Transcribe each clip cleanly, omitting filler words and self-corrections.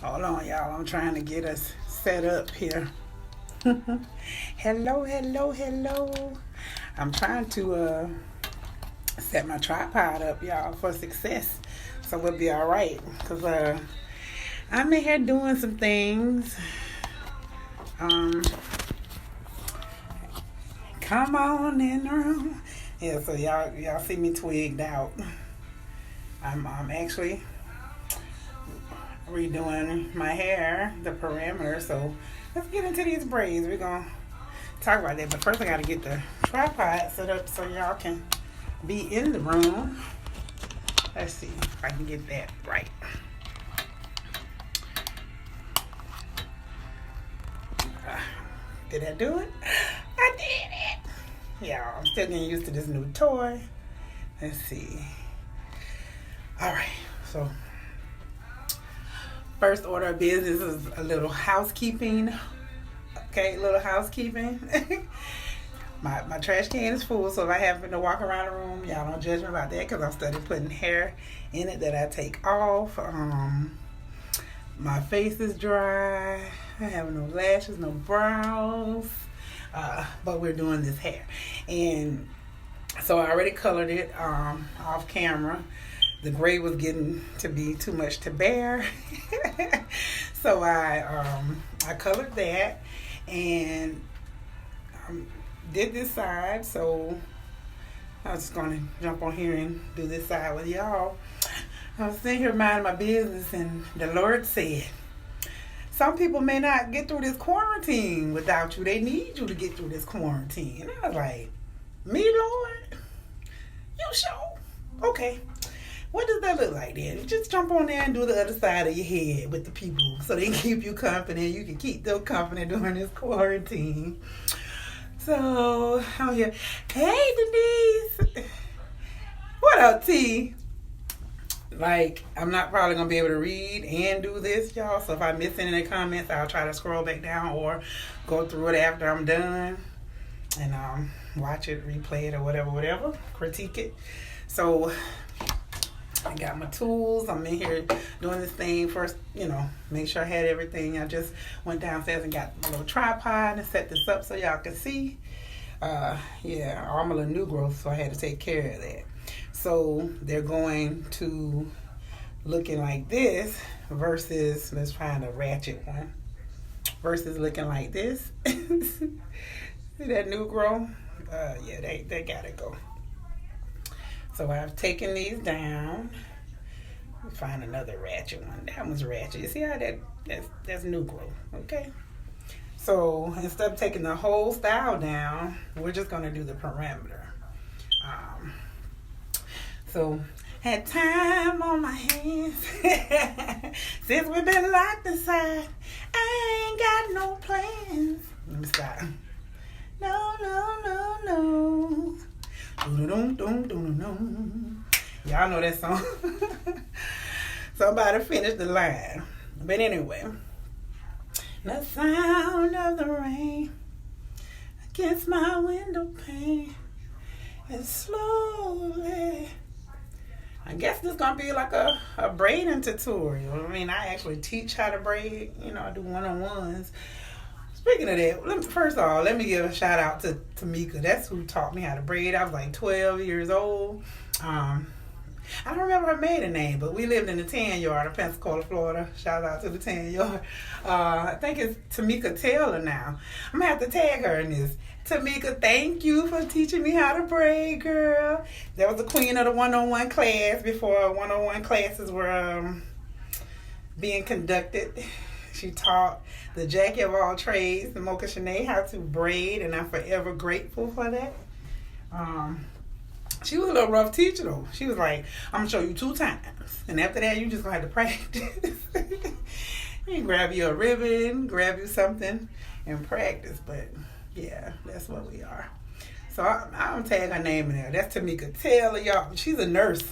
Hold on, y'all. I'm trying to get us set up here. Hello, hello, hello. I'm trying to set my tripod up, y'all, for success. So we'll be all right. Because I'm in here doing some things. Um, Come on in the room. Yeah, so y'all see me twigged out. I'm actually redoing my hair, the parameter. So let's get into these braids. We're gonna talk about that, but first I gotta get the tripod set up so y'all can be in the room. Let's see if I can get that right. Did I do it? I did it. Y'all, I'm still getting used to this new toy. Let's see. All right, so first order of business is a little housekeeping. Okay, little housekeeping. My trash can is full, so if I happen to walk around the room, y'all don't judge me about that because I'm studying putting hair in it that I take off. My face is dry. I have no lashes, no brows, but we're doing this hair. And so I already colored it off camera. The gray was getting to be too much to bear. So I colored that and did this side. So I was just going to jump on here and do this side with y'all. I was sitting here minding my business, and the Lord said, some people may not get through this quarantine without you. They need you to get through this quarantine. And I was like, me, Lord? You sure? Okay. What does that look like then? Just jump on there and do the other side of your head with the people so they can keep you company. You can keep them company during this quarantine. So, I'm here. Hey, Denise. What up, T? Like, I'm not probably going to be able to read and do this, y'all. So if I miss any of the comments, I'll try to scroll back down or go through it after I'm done and watch it, replay it, or whatever, critique it. So I got my tools. I'm in here doing this thing first, make sure I had everything. I just went downstairs and got my little tripod and set this up so y'all can see. I'm a little new growth, so I had to take care of that. So they're going to looking like this versus, let's find a ratchet one, versus looking like this. See that new growth? They gotta go. So I've taken these down. Find another ratchet one. That one's ratchet. You see how that's new growth, okay? So instead of taking the whole style down, we're just gonna do the parameter. So had time on my hands since we've been locked inside. I ain't got no plans. Let me stop. No. Y'all know that song. Somebody finished the line. But anyway, the sound of the rain against my window pane is slowly. I guess this is going to be like a braiding tutorial. I mean, I actually teach how to braid. I do one-on-ones. Speaking of that, first of all, let me give a shout out to Tamika. That's who taught me how to braid. I was like 12 years old. I don't remember her maiden name, but we lived in the tan yard in Pensacola, Florida. Shout out to the tan yard. I think it's Tamika Taylor now. I'm going to have to tag her in this. Tamika, thank you for teaching me how to braid, girl. That was the queen of the one-on-one class before one-on-one classes were being conducted. She taught the Jackie of all trades, the Mocha Shenee, how to braid, and I'm forever grateful for that. She was a little rough teacher, though. She was like, I'm going to show you 2 times. And after that, you just going to have to practice. You can grab you a ribbon, grab you something, and practice. But, yeah, that's what we are. So, I'm going to tag her name in there. That's Tamika Taylor, y'all. She's a nurse.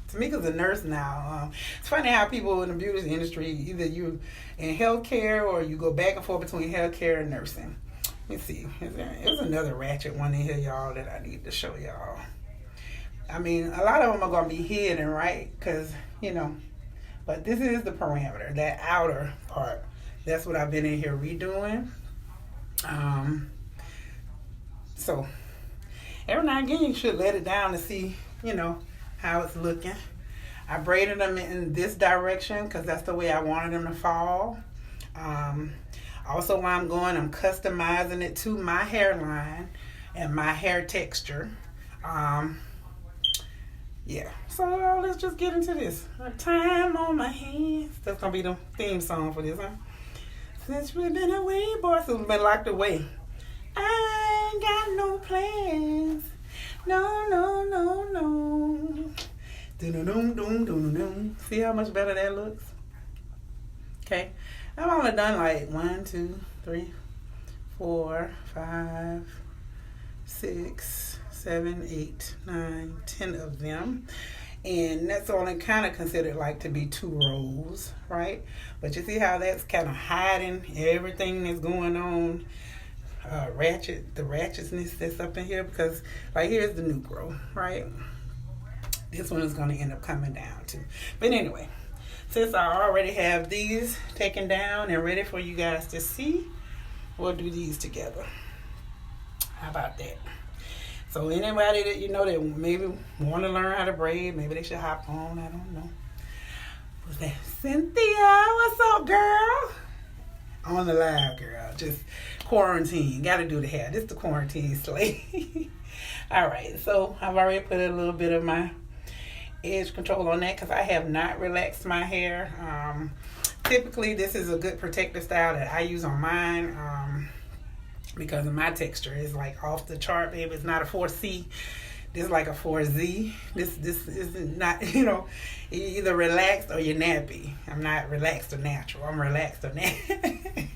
Tamika's a nurse now. It's funny how people in the beauty industry, either you in healthcare or you go back and forth between healthcare and nursing. Let me see. There's another ratchet one in here, y'all, that I need to show y'all. I mean, a lot of them are going to be hidden, right? Because, But this is the parameter, that outer part. That's what I've been in here redoing. So every now and again you should let it down to see, how it's looking. I braided them in this direction because that's the way I wanted them to fall. Also, while I'm going, I'm customizing it to my hairline and my hair texture. Yeah, so let's just get into this. Time on my hands. That's gonna be the theme song for this, huh? Since we've been away, boy, since we've been locked away, I ain't got no plans. No, no, no, no. Do-do-dum-dum-dum-dum. See how much better that looks? Okay, I've only done like 1, 2, 3, 4, 5, 6, 7, 8, 9, 10 of them. And that's only kind of considered like to be 2 rows, right? But you see how that's kind of hiding everything that's going on, the ratchetness that's up in here, because like here's the new growth, right? This one is going to end up coming down too. But anyway, since I already have these taken down and ready for you guys to see, we'll do these together. How about that? So anybody that that maybe want to learn how to braid, maybe they should hop on. I don't know. What's that? Cynthia, what's up, girl? On the live, girl. Just quarantine. Got to do the hair. This is the quarantine slate. All right. So I've already put a little bit of my edge control on that because I have not relaxed my hair. Typically, this is a good protective style that I use on mine. Because of my texture is like off the chart, baby. It's not a 4C. This is like a 4Z. This is not, you're either relaxed or you're nappy. I'm not relaxed or natural. I'm relaxed or nappy.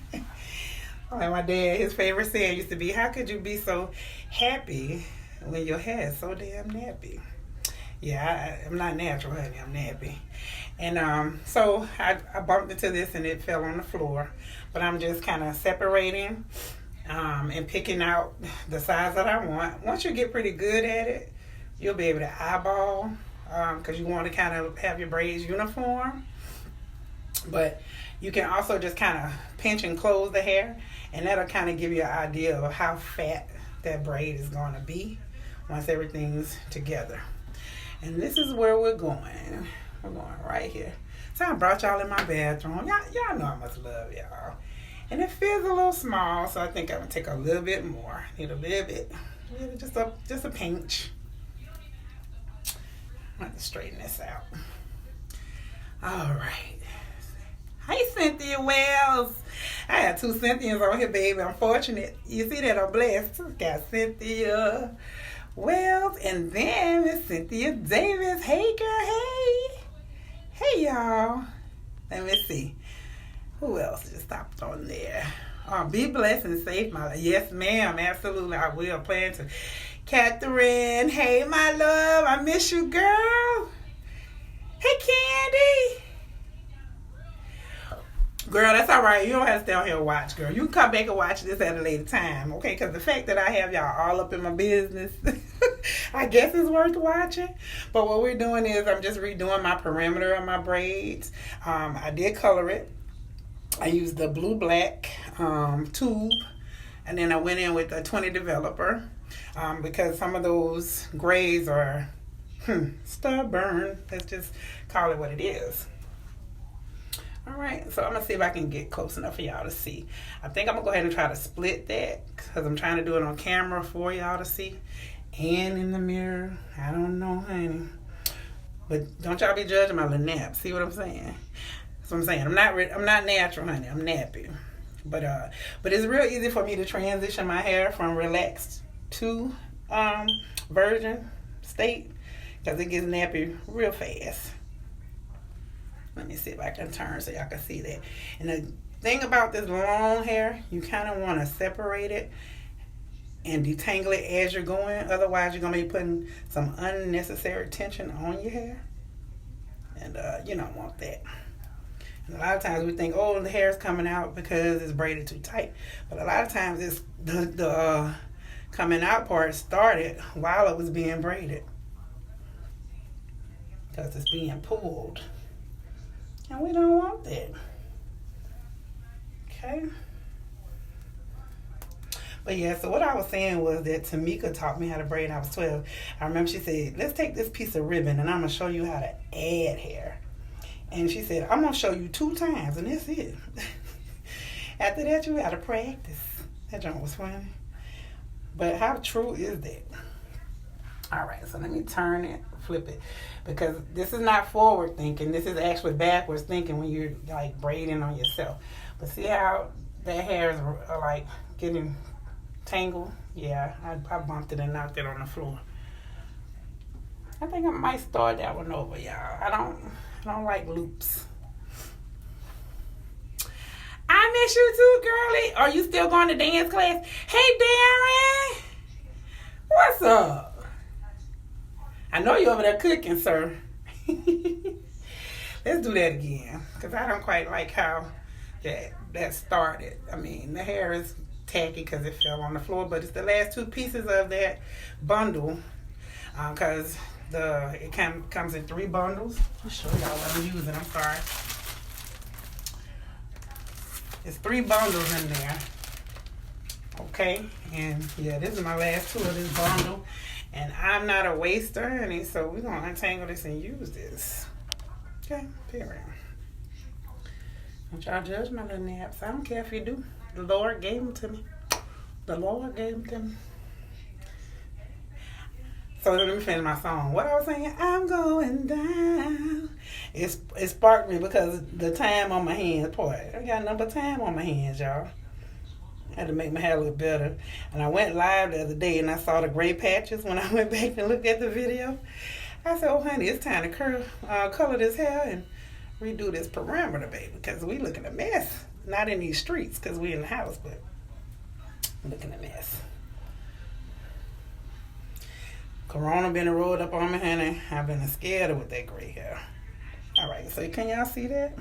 Like my dad, his favorite saying used to be, how could you be so happy when your hair is so damn nappy? Yeah, I'm not natural, honey. I'm nappy. And so I bumped into this and it fell on the floor. But I'm just kind of separating and picking out the size that I want. Once you get pretty good at it, you'll be able to eyeball because you want to kind of have your braids uniform. But you can also just kind of pinch and close the hair, and that'll kind of give you an idea of how fat that braid is going to be once everything's together. And this is where we're going. We're going right here. So I brought y'all in my bathroom. Y'all know I must love y'all. And it feels a little small, so I think I'm gonna take a little bit more. Need a little bit, just a pinch. I'm gonna straighten this out. All right. Hi, Cynthia Wells. I have 2 Cynthias on here, baby. I'm fortunate. You see that? I'm blessed. Got Cynthia Wells, and then Miss Cynthia Davis. Hey, girl. Hey. Hey, y'all. Let me see. Who else just stopped on there? Be blessed and safe, my life. Yes, ma'am. Absolutely. I will plan to. Catherine. Hey, my love. I miss you, girl. Hey, Candy. Girl, that's all right. You don't have to stay on here and watch, girl. You can come back and watch this at a later time, okay? Because the fact that I have y'all all up in my business, I guess it's worth watching. But what we're doing is I'm just redoing my perimeter of my braids. I did color it. I used the blue-black tube, and then I went in with a 20 developer because some of those grays are stubborn. Let's just call it what it is. All right, so I'm going to see if I can get close enough for y'all to see. I think I'm going to go ahead and try to split that because I'm trying to do it on camera for y'all to see and in the mirror. I don't know, honey. But don't y'all be judging my little nap. See what I'm saying? That's what I'm saying. I'm not natural, honey. I'm nappy. But it's real easy for me to transition my hair from relaxed to virgin state because it gets nappy real fast. Let me see if I can turn so y'all can see that. And the thing about this long hair, you kind of want to separate it and detangle it as you're going. Otherwise, you're going to be putting some unnecessary tension on your hair. And you don't want that. And a lot of times we think, oh, the hair is coming out because it's braided too tight. But a lot of times it's the coming out part started while it was being braided. Because it's being pulled. And we don't want that. Okay. But yeah, so what I was saying was that Tamika taught me how to braid when I was 12. I remember she said, let's take this piece of ribbon and I'm going to show you how to add hair. And she said, I'm going to show you 2 times and that's it. After that, you got to practice. That joint was funny. But how true is that? All right, so let me turn it, flip it. Because this is not forward thinking. This is actually backwards thinking when you're like braiding on yourself. But see how that hair is like getting tangled? Yeah, I bumped it and knocked it on the floor. I think I might start that one over, y'all. I don't like loops. I miss you too, girlie. Are you still going to dance class? Hey, Darren. What's up? I know you're over there cooking, sir. Let's do that again. Because I don't quite like how that started. I mean, the hair is tacky because it fell on the floor, but it's the last 2 pieces of that bundle because it comes in 3 bundles. I'll show y'all what I'm using. I'm sorry. It's 3 bundles in there. Okay, and yeah, this is my last 2 of this bundle, and I'm not a waster, and so we're gonna untangle this and use this. Okay, period. Don't y'all judge my little naps. I don't care if you do. The Lord gave them to me. The Lord gave them to me. So let me finish my song. What I was saying, I'm going down. It sparked me because the time on my hands, boy, I got number time on my hands, y'all. I had to make my hair look better. And I went live the other day and I saw the gray patches when I went back and looked at the video. I said, oh, honey, it's time to color this hair and redo this perimeter, baby, because we looking a mess. Not in these streets because we in the house, but looking a mess. Corona been rolled up on me, honey. I've been scared with that gray hair. All right, so can y'all see that?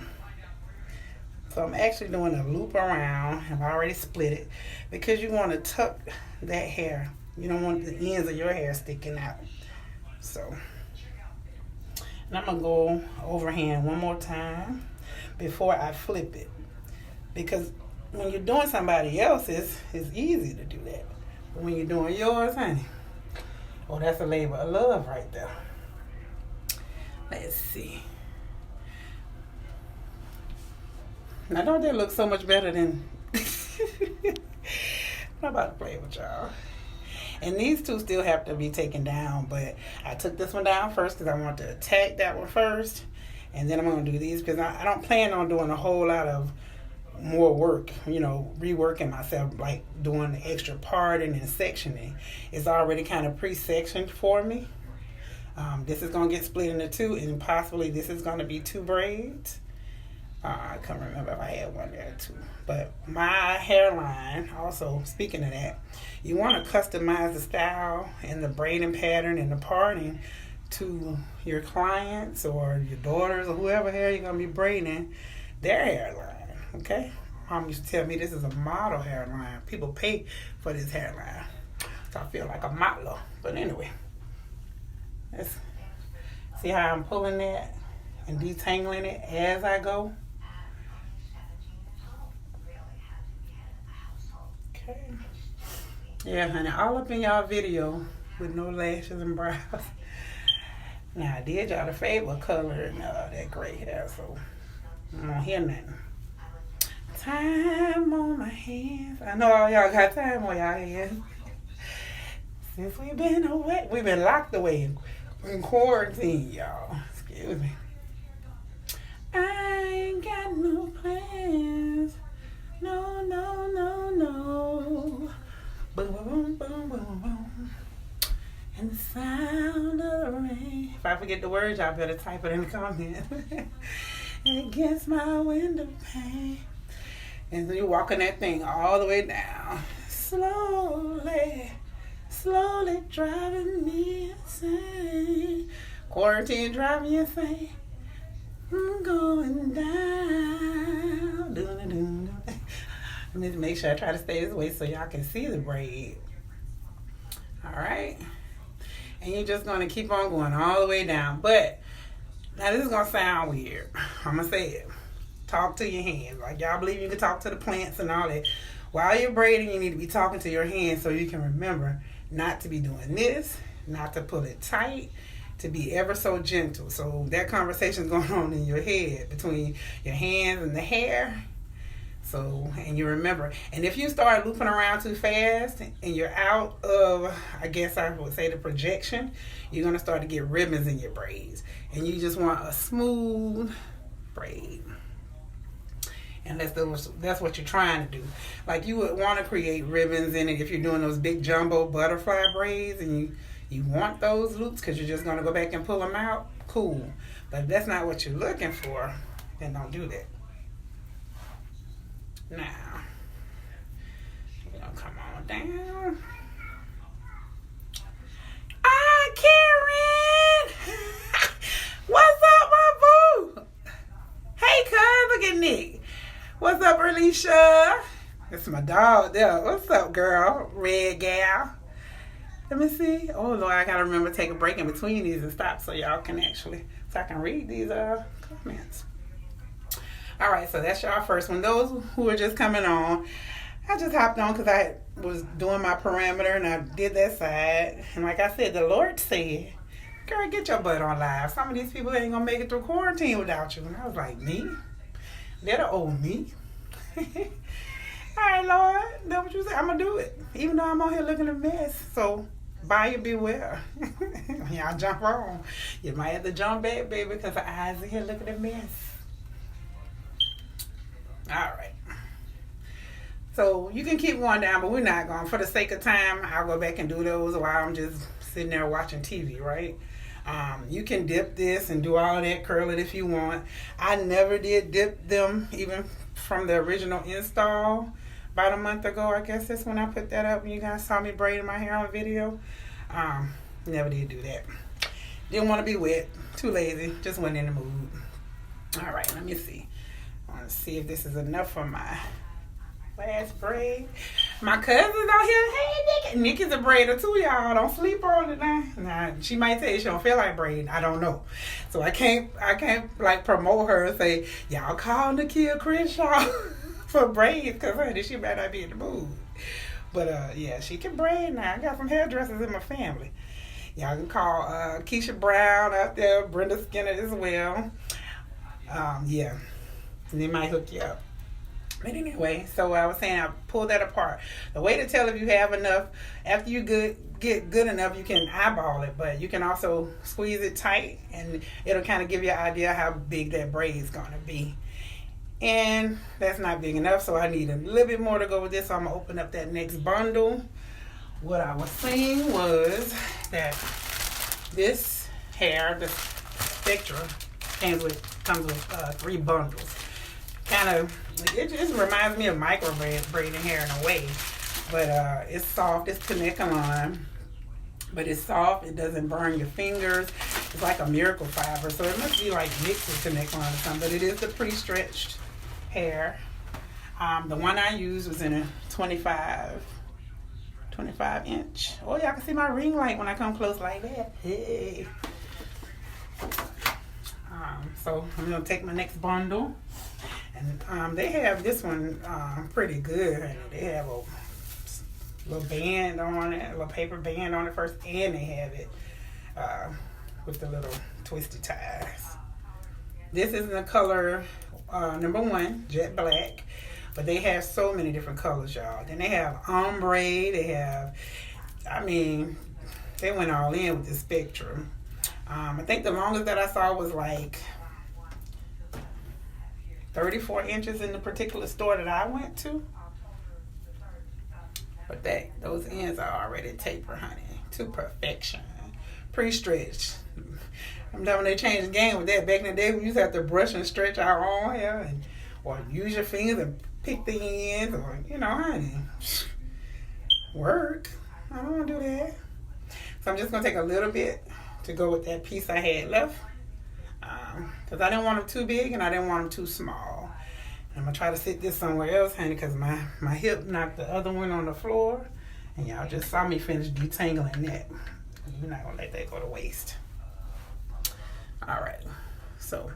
So I'm actually doing a loop around. I've already split it because you want to tuck that hair. You don't want the ends of your hair sticking out. So, and I'm going to go overhand one more time before I flip it. Because when you're doing somebody else's, it's easy to do that. But when you're doing yours, honey, oh, that's a labor of love right there. Let's see. Now, don't that look so much better than... I'm about to play with y'all. And these 2 still have to be taken down, but I took this one down first because I want to attack that one first. And then I'm going to do these because I don't plan on doing a whole lot of more work, reworking myself, like doing the extra parting and sectioning. It's already kind of pre-sectioned for me. This is going to get split into 2, and possibly this is going to be 2 braids. I can't remember if I had one there too. But my hairline, also, speaking of that, you want to customize the style and the braiding pattern and the parting to your clients or your daughters or whoever hair you're going to be braiding, their hairline, okay? Mom used to tell me this is a model hairline. People pay for this hairline. So I feel like a model. But anyway, let's see how I'm pulling that and detangling it as I go. Okay. Yeah, honey, all up in y'all video with no lashes and brows. Now, I did y'all the favor coloring that gray hair, so I don't hear nothing. Time on my hands. I know all y'all got time on y'all hands. Since we've been away, we've been locked away in quarantine, y'all. Excuse me. I ain't got no plans. No, no, no, no. Boom, boom, boom, boom, boom. And the sound of the rain. If I forget the words, y'all better type it in the comments. Against my window pane. And then you're walking that thing all the way down. Slowly, slowly driving me insane. Quarantine driving you insane. I'm going down. Let me make sure I try to stay this way so y'all can see the braid. All right. And you're just going to keep on going all the way down. But Now this is gonna sound weird. I'm gonna say it. Talk to your hands. Like y'all believe you can talk to the plants and all that. While you're braiding, you need to be talking to your hands so you can remember not to be doing this, not to pull it tight, to be ever so gentle. So that conversation is going on in your head between your hands and the hair. So, and you remember. And if you start looping around too fast and you're out of, I guess I would say, the projection, you're going to start to get ribbons in your braids. And you just want a smooth braid. And that's what you're trying to do. Like you would want to create ribbons in it if you're doing those big jumbo butterfly braids and you want those loops because you're just going to go back and pull them out. Cool. But if that's not what you're looking for, then don't do that. Now, you're going to come on down. Ah, Karen! What's up, my boo? Hey, cuz, look at Nick. What's up, Alicia? That's my dog there. What's up, girl? Red gal. Let me see. Oh, Lord, I got to remember to take a break in between these and stop so y'all can actually, so I can read these comments. All right, so that's y'all first one. Those who are just coming on, I just hopped on because I was doing my parameter and I did that side. And like I said, the Lord said, girl, get your butt on live. Some of these people ain't going to make it through quarantine without you. And I was like, me? That'll owe me. All right, Lord, that's what you said. I'm going to do it. Even though I'm on here looking a mess. So, buyer beware. Y'all jump on. You might have to jump back, baby, because the eyes in here looking a mess. All right. So you can keep going down, but we're not going. For the sake of time, I'll go back and do those while I'm just sitting there watching TV, right? You can dip this and do all that, curl it if you want. I never did dip them, even from the original install about a month ago. I guess that's when I put that up and you guys saw me braiding my hair on video. Never did do that. Didn't want to be wet. Too lazy. Just wasn't in the mood. All right, let me see. I want to see if this is enough for my last braid. My cousin's out here. Hey, Nick. Nick is a braider too, y'all. Don't sleep on it now. Nah, she might say she don't feel like braiding. I don't know. So I can't like promote her and say, y'all call Nakia Crenshaw for braids because honey, she might not be in the mood. But yeah, she can braid now. I got some hairdressers in my family. Y'all can call Keisha Brown out there, Brenda Skinner as well. Yeah. And they might hook you up. But anyway, so I was saying I pulled that apart. The way to tell if you have enough, after you get good enough, you can eyeball it, but you can also squeeze it tight and it'll kind of give you an idea how big that braid is going to be. And that's not big enough, so I need a little bit more to go with this, so I'm going to open up that next bundle. What I was saying was that this hair, this Spectra, comes with 3 bundles. Kind of, it just reminds me of micro braiding hair in a way, but it's soft. It's Shenanigans, but it's soft. It doesn't burn your fingers. It's like a miracle fiber, so it must be like mixed with Shenanigans or something. But it is the pre-stretched hair. The one I used was in a 25 inch. Oh, y'all can see my ring light when I come close like that. Hey. So I'm gonna take my next bundle. And they have this one pretty good. Honey. They have a little band on it, a little paper band on it first, and they have it with the little twisty ties. This is in the color number 1, jet black, but they have so many different colors, y'all. Then they have ombre. They have, I mean, they went all in with the spectrum. I think the longest that I saw was like 34 inches in the particular store that I went to. But those ends are already tapered, honey, to perfection. Pre-stretched. I'm done when they changed the game with that. Back in the day, we used to have to brush and stretch our own hair, or use your fingers and pick the ends, or, honey, work. I don't want to do that. So I'm just going to take a little bit to go with that piece I had left. Because I didn't want them too big and I didn't want them too small. I'm going to try to sit this somewhere else, honey, because my hip knocked the other one on the floor. And y'all just saw me finish detangling that. You're not going to let that go to waste. All right. So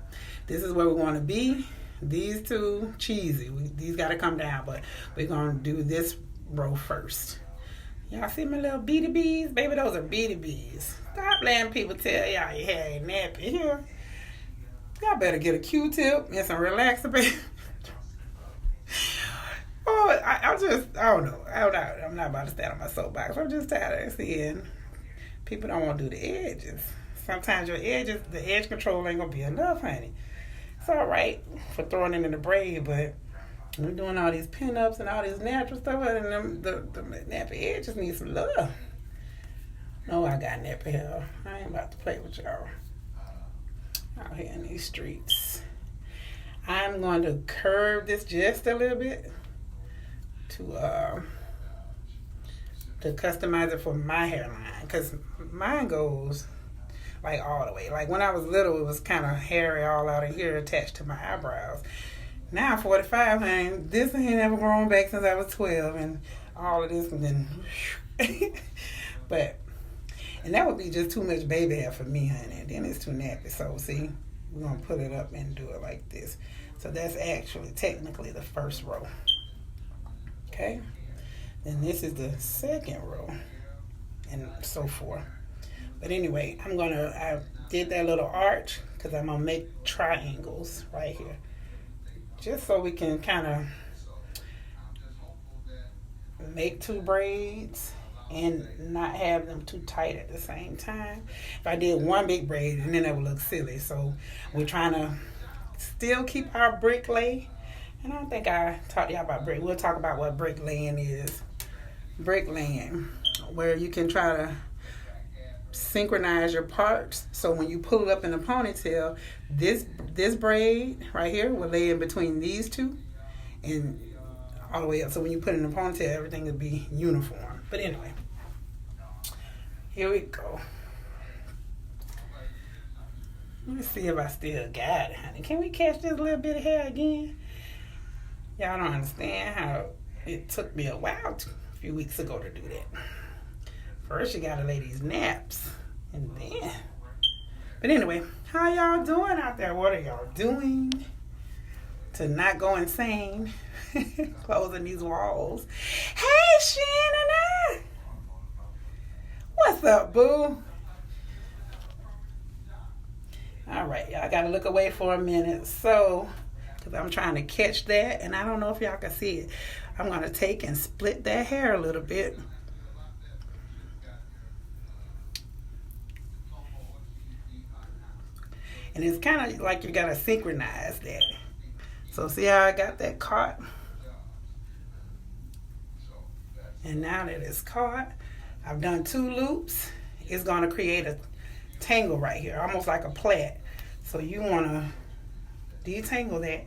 this is where we want to be. These two cheesy. These got to come down, but we're going to do this row first. Y'all see my little beady bees? Baby, those are beady bees. Stop letting people tell y'all your hair ain't nappy here. Y'all better get a Q-tip and some relaxer, baby. Oh, I don't know. I'm not about to stand on my soapbox. I'm just tired of seeing people don't want to do the edges. Sometimes your edges, the edge control ain't going to be enough, honey. It's all right for throwing it in the braid, but we're doing all these pin-ups and all this natural stuff, and the nappy edges need some love. No, I got nappy hair. I ain't about to play with y'all out here in these streets. I'm going to curve this just a little bit to customize it for my hairline, because mine goes like all the way. Like when I was little, it was kind of hairy all out of here attached to my eyebrows. Now I'm 45 and this ain't never grown back since I was 12, and all of this, and then and that would be just too much baby hair for me, honey. And then it's too nappy. So see, we're gonna put it up and do it like this. So that's actually technically the first row. Okay, then this is the second row, and so forth. But anyway, I did that little arch because I'm gonna make triangles right here, just so we can kind of make two braids and not have them too tight at the same time. If I did one big braid, and then that would look silly. So we're trying to still keep our brick lay. And I don't think I taught y'all about brick. We'll talk about what brick laying is. Brick laying, where you can try to synchronize your parts, so when you pull it up in a ponytail, this braid right here will lay in between these two and all the way up. So when you put it in a ponytail, everything will be uniform. But anyway, here we go. Let me see if I still got it, honey. Can we catch this little bit of hair again? Y'all don't understand how it took me a while, a few weeks ago, to do that. First, you gotta lay these naps, and then. But anyway, how y'all doing out there? What are y'all doing to not go insane? Closing these walls. Hey, Shenanigans! What's up, boo? All right, y'all gotta look away for a minute. So, because I'm trying to catch that, and I don't know if y'all can see it. I'm gonna take and split that hair a little bit. And it's kind of like you got to synchronize that. So see how I got that caught? And now that it's caught, I've done 2 loops. It's going to create a tangle right here, almost like a plait. So you want to detangle that,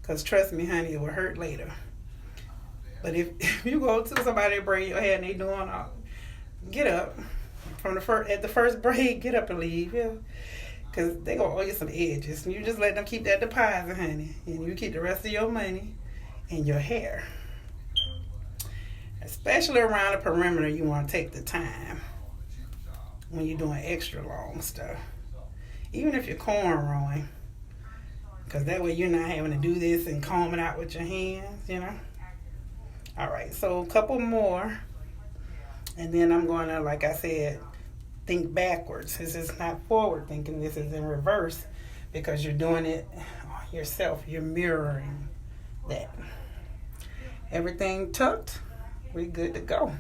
because trust me, honey, it will hurt later. But if you go to somebody to braid your hair and they doing all, get up. At the first braid, get up and leave. Yeah. Because they going to owe you some edges. And you just let them keep that deposit, honey. And you keep the rest of your money and your hair. Especially around the perimeter, you want to take the time when you're doing extra long stuff. Even if you're cornrowing. Because that way you're not having to do this and comb it out with your hands, you know. All right, so a couple more. And then I'm going to, like I said, think backwards. This is not forward thinking. This is in reverse, because you're doing it yourself. You're mirroring that. Everything tucked. We're good to go.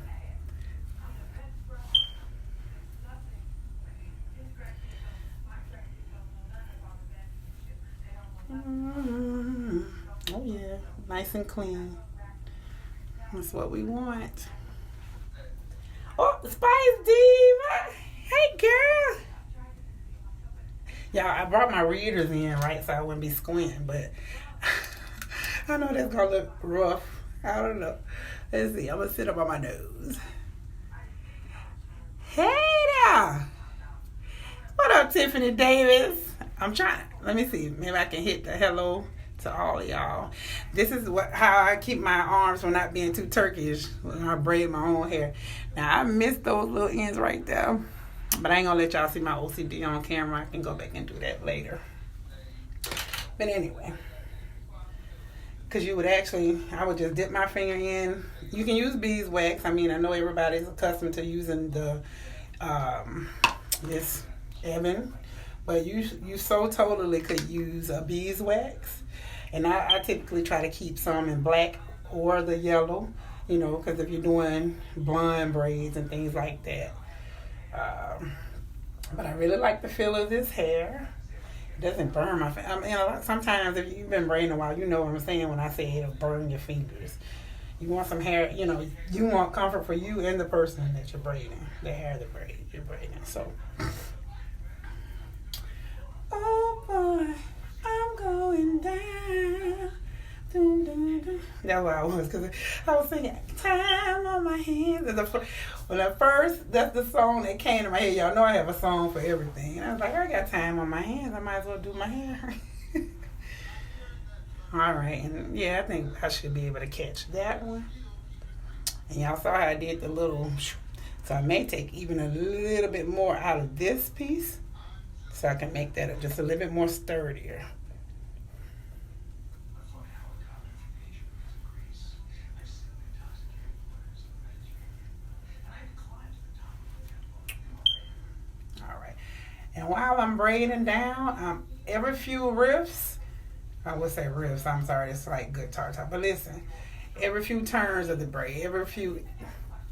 Oh yeah, nice and clean. That's what we want. Oh, Spice Diva. Hey, girl. Y'all, I brought my readers in, right, so I wouldn't be squinting, but I know that's going to look rough. I don't know. Let's see. I'm going to sit up on my nose. Hey there. What up, Tiffany Davis? I'm trying. Let me see. Maybe I can hit the hello to all of y'all. This is how I keep my arms from not being too Turkish when I braid my own hair. Now, I missed those little ends right there, but I ain't gonna let y'all see my OCD on camera. I can go back and do that later. But anyway, because you would actually, I would just dip my finger in. You can use beeswax. I mean, I know everybody's accustomed to using the this Evan, but you so totally could use a beeswax. And I typically try to keep some in black or the yellow, you know, because if you're doing blonde braids and things like that. But I really like the feel of this hair. It doesn't burn my fingers. I mean, sometimes if you've been braiding a while, you know what I'm saying when I say it'll burn your fingers. You want some hair, you know, you want comfort for you and the person that you're braiding, the hair that you're braiding. So, oh boy, I'm going down. Dun, dun, dun. That's what I was, because I was singing "Time on My Hands." When at first, that's the song that came to my head. Y'all know I have a song for everything. And I was like, I got time on my hands. I might as well do my hair. All right, and yeah, I think I should be able to catch that one. And y'all saw how I did the little, so I may take even a little bit more out of this piece so I can make that just a little bit more sturdier. And while I'm braiding down, every few riffs, I would say riffs, I'm sorry, it's like guitar talk, but listen, every few turns of the braid, every few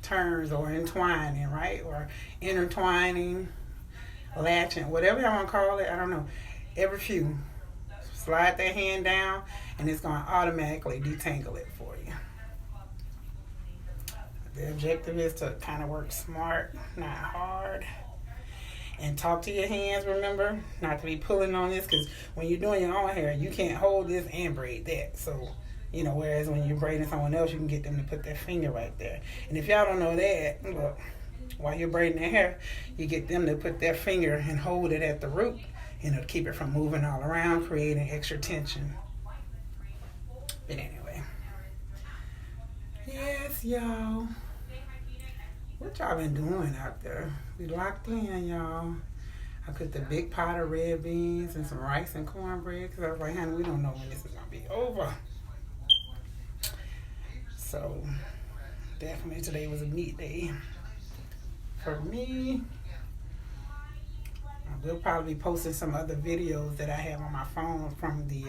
turns or entwining, right? Or intertwining, latching, whatever y'all want to call it, I don't know. Every few, slide that hand down and it's going to automatically detangle it for you. The objective is to kind of work smart, not hard. And talk to your hands, remember, not to be pulling on this, because when you're doing your own hair, you can't hold this and braid that. So, you know, whereas when you're braiding someone else, you can get them to put their finger right there. And if y'all don't know that, look, while you're braiding their hair, you get them to put their finger and hold it at the root, and it'll keep it from moving all around, creating extra tension. But anyway, yes, y'all. What y'all been doing out there? We locked in, y'all. I cooked a big pot of red beans and some rice and cornbread because I was like, honey, we don't know when this is going to be over. So, definitely today was a meat day. For me, I will probably be posting some other videos that I have on my phone from the,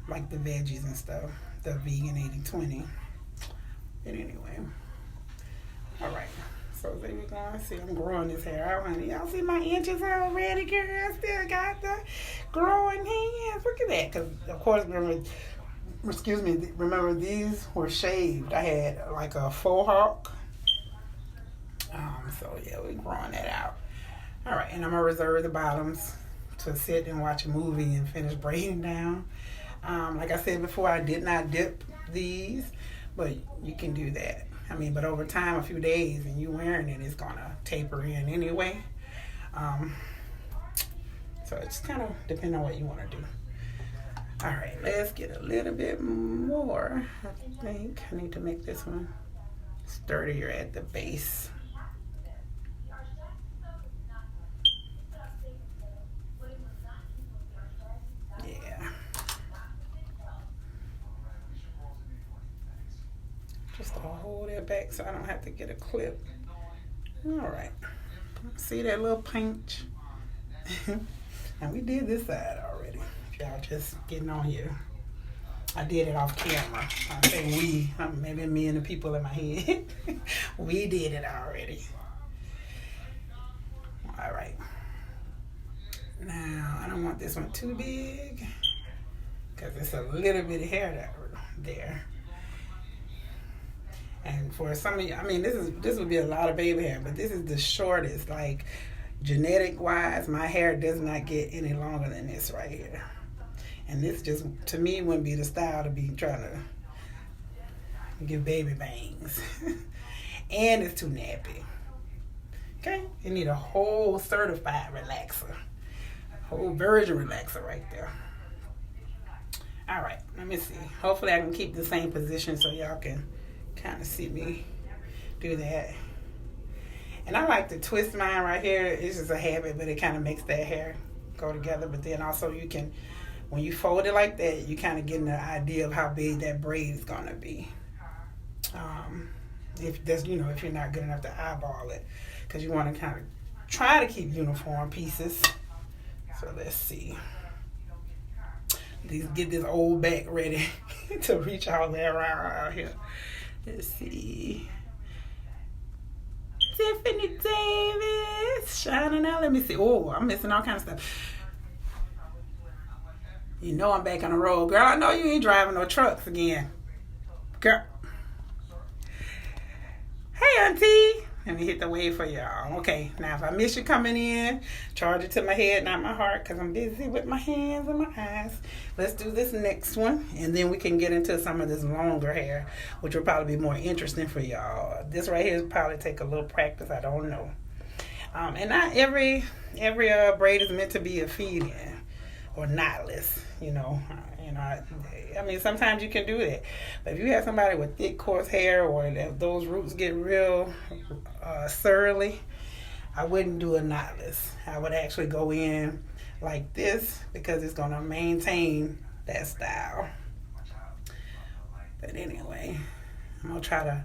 like the veggies and stuff, the vegan 80-20. But anyway. All right, so there we go. See, I'm growing this hair out, honey. Y'all see my inches already, girl? I still got the growing hands. Look at that. Because, of course, remember these were shaved. I had like a faux hawk. So, yeah, we're growing that out. All right, and I'm going to reserve the bottoms to sit and watch a movie and finish braiding down. Like I said before, I did not dip these, but you can do that. I mean, but over time, a few days, and you wearing it, it's going to taper in anyway. So it's kind of depending on what you want to do. All right, let's get a little bit more. I think I need to make this one sturdier at the base. Yeah. Just to hold it back so I don't have to get a clip. All right. See that little pinch? And we did this side already. If y'all just getting on here. I did it off camera. I say we, maybe me and the people in my head. We did it already. All right. Now, I don't want this one too big because it's a little bit of hair there. And for some of you, I mean, this would be a lot of baby hair, but this is the shortest. Like, genetic-wise, my hair does not get any longer than this right here. And this just, to me, wouldn't be the style to be trying to give baby bangs. And it's too nappy. Okay? You need a whole certified relaxer. A whole virgin relaxer right there. All right, let me see. Hopefully I can keep the same position so y'all can kind of see me do that. And I like to twist mine right here. It's just a habit, but it kind of makes that hair go together. But then also you can when you fold it like that, you kind of get an idea of how big that braid is gonna be. If that's, if you're not good enough to eyeball it, because you want to kind of try to keep uniform pieces. So let's see. Get this old back ready to reach all the way around out here. Let's see. Tiffany Davis shining out. Let me see. Oh, I'm missing all kinds of stuff. You know I'm back on the road, girl. I know you ain't driving no trucks again, girl. Hey, auntie. Let me hit the wave for y'all. Okay, now if I miss you coming in, charge it to my head, not my heart, because I'm busy with my hands and my eyes. Let's do this next one, and then we can get into some of this longer hair, which will probably be more interesting for y'all. This right here will probably take a little practice. I don't know. And not every braid is meant to be a feed-in or knotless, I mean, sometimes you can do that. But if you have somebody with thick, coarse hair, or those roots get real surly, I wouldn't do a knotless. I would actually go in like this because it's going to maintain that style. But anyway, I'm going to try to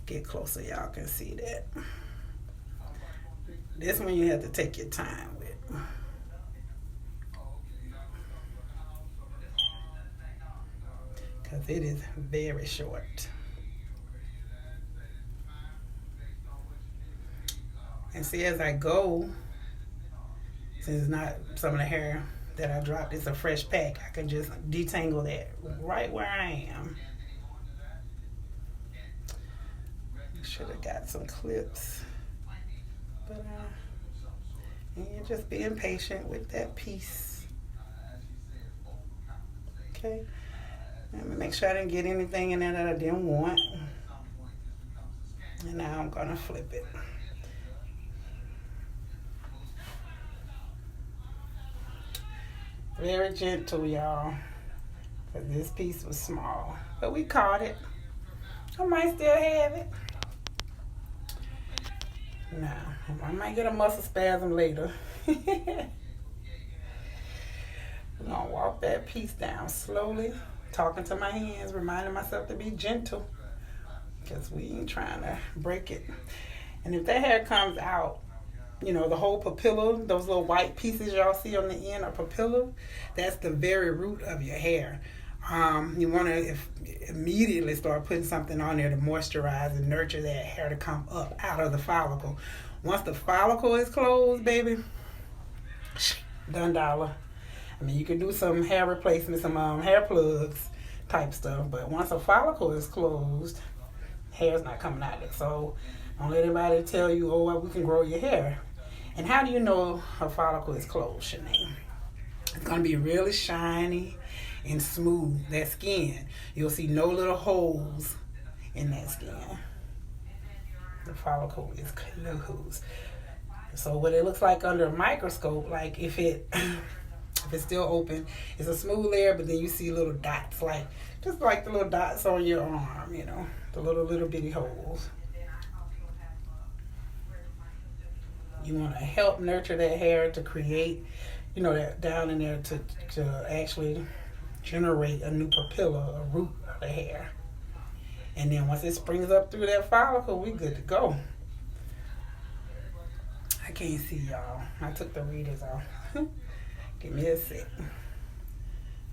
get closer. Y'all can see that. This one you have to take your time with. Because it is very short. And see, as I go, since it's not some of the hair that I dropped, it's a fresh pack, I can just detangle that right where I am. Should have got some clips. But and you're just being patient with that piece. Okay. Let me make sure I didn't get anything in there that I didn't want. And now I'm going to flip it. Very gentle, y'all. Because this piece was small. But we caught it. I might still have it. Now, I might get a muscle spasm later. We're going to walk that piece down slowly. Talking to my hands, reminding myself to be gentle, because we ain't trying to break it. And if that hair comes out, the whole papilla, those little white pieces y'all see on the end are papilla, that's the very root of your hair. You want to immediately start putting something on there to moisturize and nurture that hair to come up out of the follicle. Once the follicle is closed, baby, done dollar. I mean, you can do some hair replacement, some hair plugs type stuff, but once a follicle is closed, hair's not coming out of it. So don't let anybody tell you, oh, well, we can grow your hair. And how do you know a follicle is closed, Shenee? It's going to be really shiny and smooth, that skin. You'll see no little holes in that skin. The follicle is closed. So what it looks like under a microscope, like if it's still open, it's a smooth layer, but then you see little dots, just like the little dots on your arm, the little bitty holes. You want to help nurture that hair to create, that down in there to actually generate a new papilla, a root of the hair. And then once it springs up through that follicle, we good to go. I can't see y'all. I took the readers off. Give me a sec.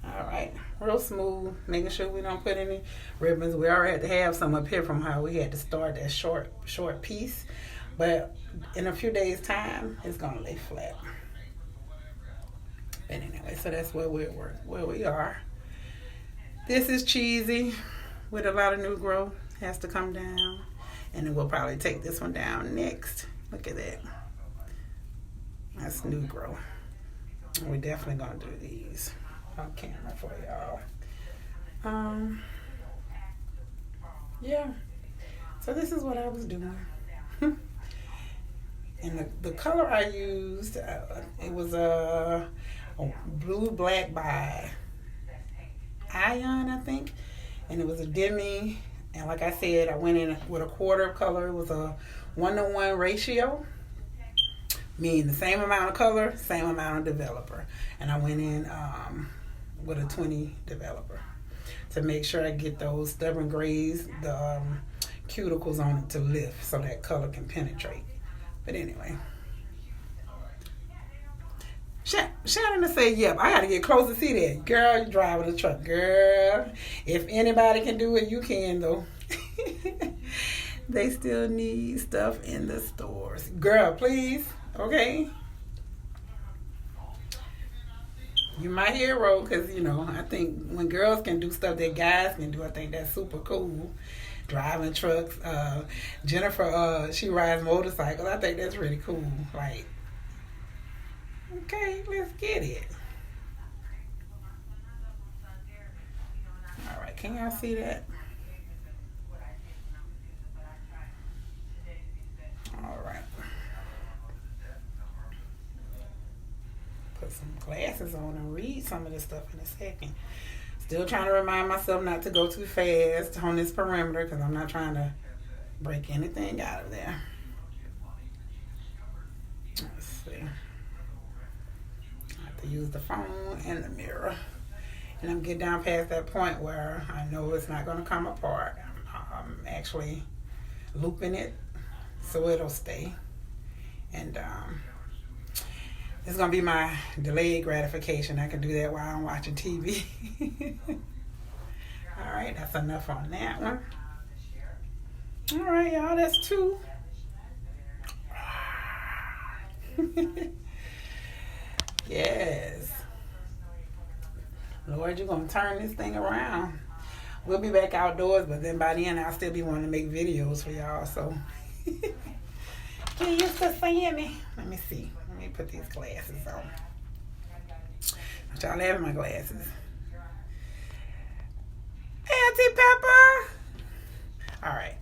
All right, real smooth, making sure we don't put any ribbons. We already had to have some up here from how we had to start that short piece, but in a few days' time, it's gonna lay flat. But anyway, so that's where we are. This is cheesy with a lot of new growth. Has to come down, and then we'll probably take this one down next. Look at that. That's new growth. We're definitely gonna do these on camera for y'all. Yeah. So this is what I was doing. And the color I used, it was a blue black by Ion, I think, and it was a demi. And like I said, I went in with a quarter of color. It was a 1-to-1 ratio. Meaning the same amount of color, same amount of developer. And I went in with a 20 developer to make sure I get those stubborn grays, the cuticles on it to lift so that color can penetrate. But anyway. Shannon to say, yep, I got to get close to see that. Girl, you driving the truck. Girl, if anybody can do it, you can, though. They still need stuff in the stores. Girl, please. Okay? You my hero, because, you know, I think when girls can do stuff that guys can do, I think that's super cool. Driving trucks. Jennifer, she rides motorcycles. I think that's really cool. Like, okay, let's get it. All right, can y'all see that? All right. Put some glasses on and read some of this stuff in a second. Still trying to remind myself not to go too fast on this perimeter because I'm not trying to break anything out of there. Let's see. I have to use the phone and the mirror. And I'm getting down past that point where I know it's not going to come apart. I'm actually looping it so it'll stay. And it's going to be my delayed gratification. I can do that while I'm watching TV. All right, that's enough on that one. All right, y'all, that's 2. Yes. Lord, you're going to turn this thing around. We'll be back outdoors, but then by then I'll still be wanting to make videos for y'all, so. Get used to seeing me. Let me see. Let me put these glasses on. Y'all having my glasses. Auntie Pepper. All right.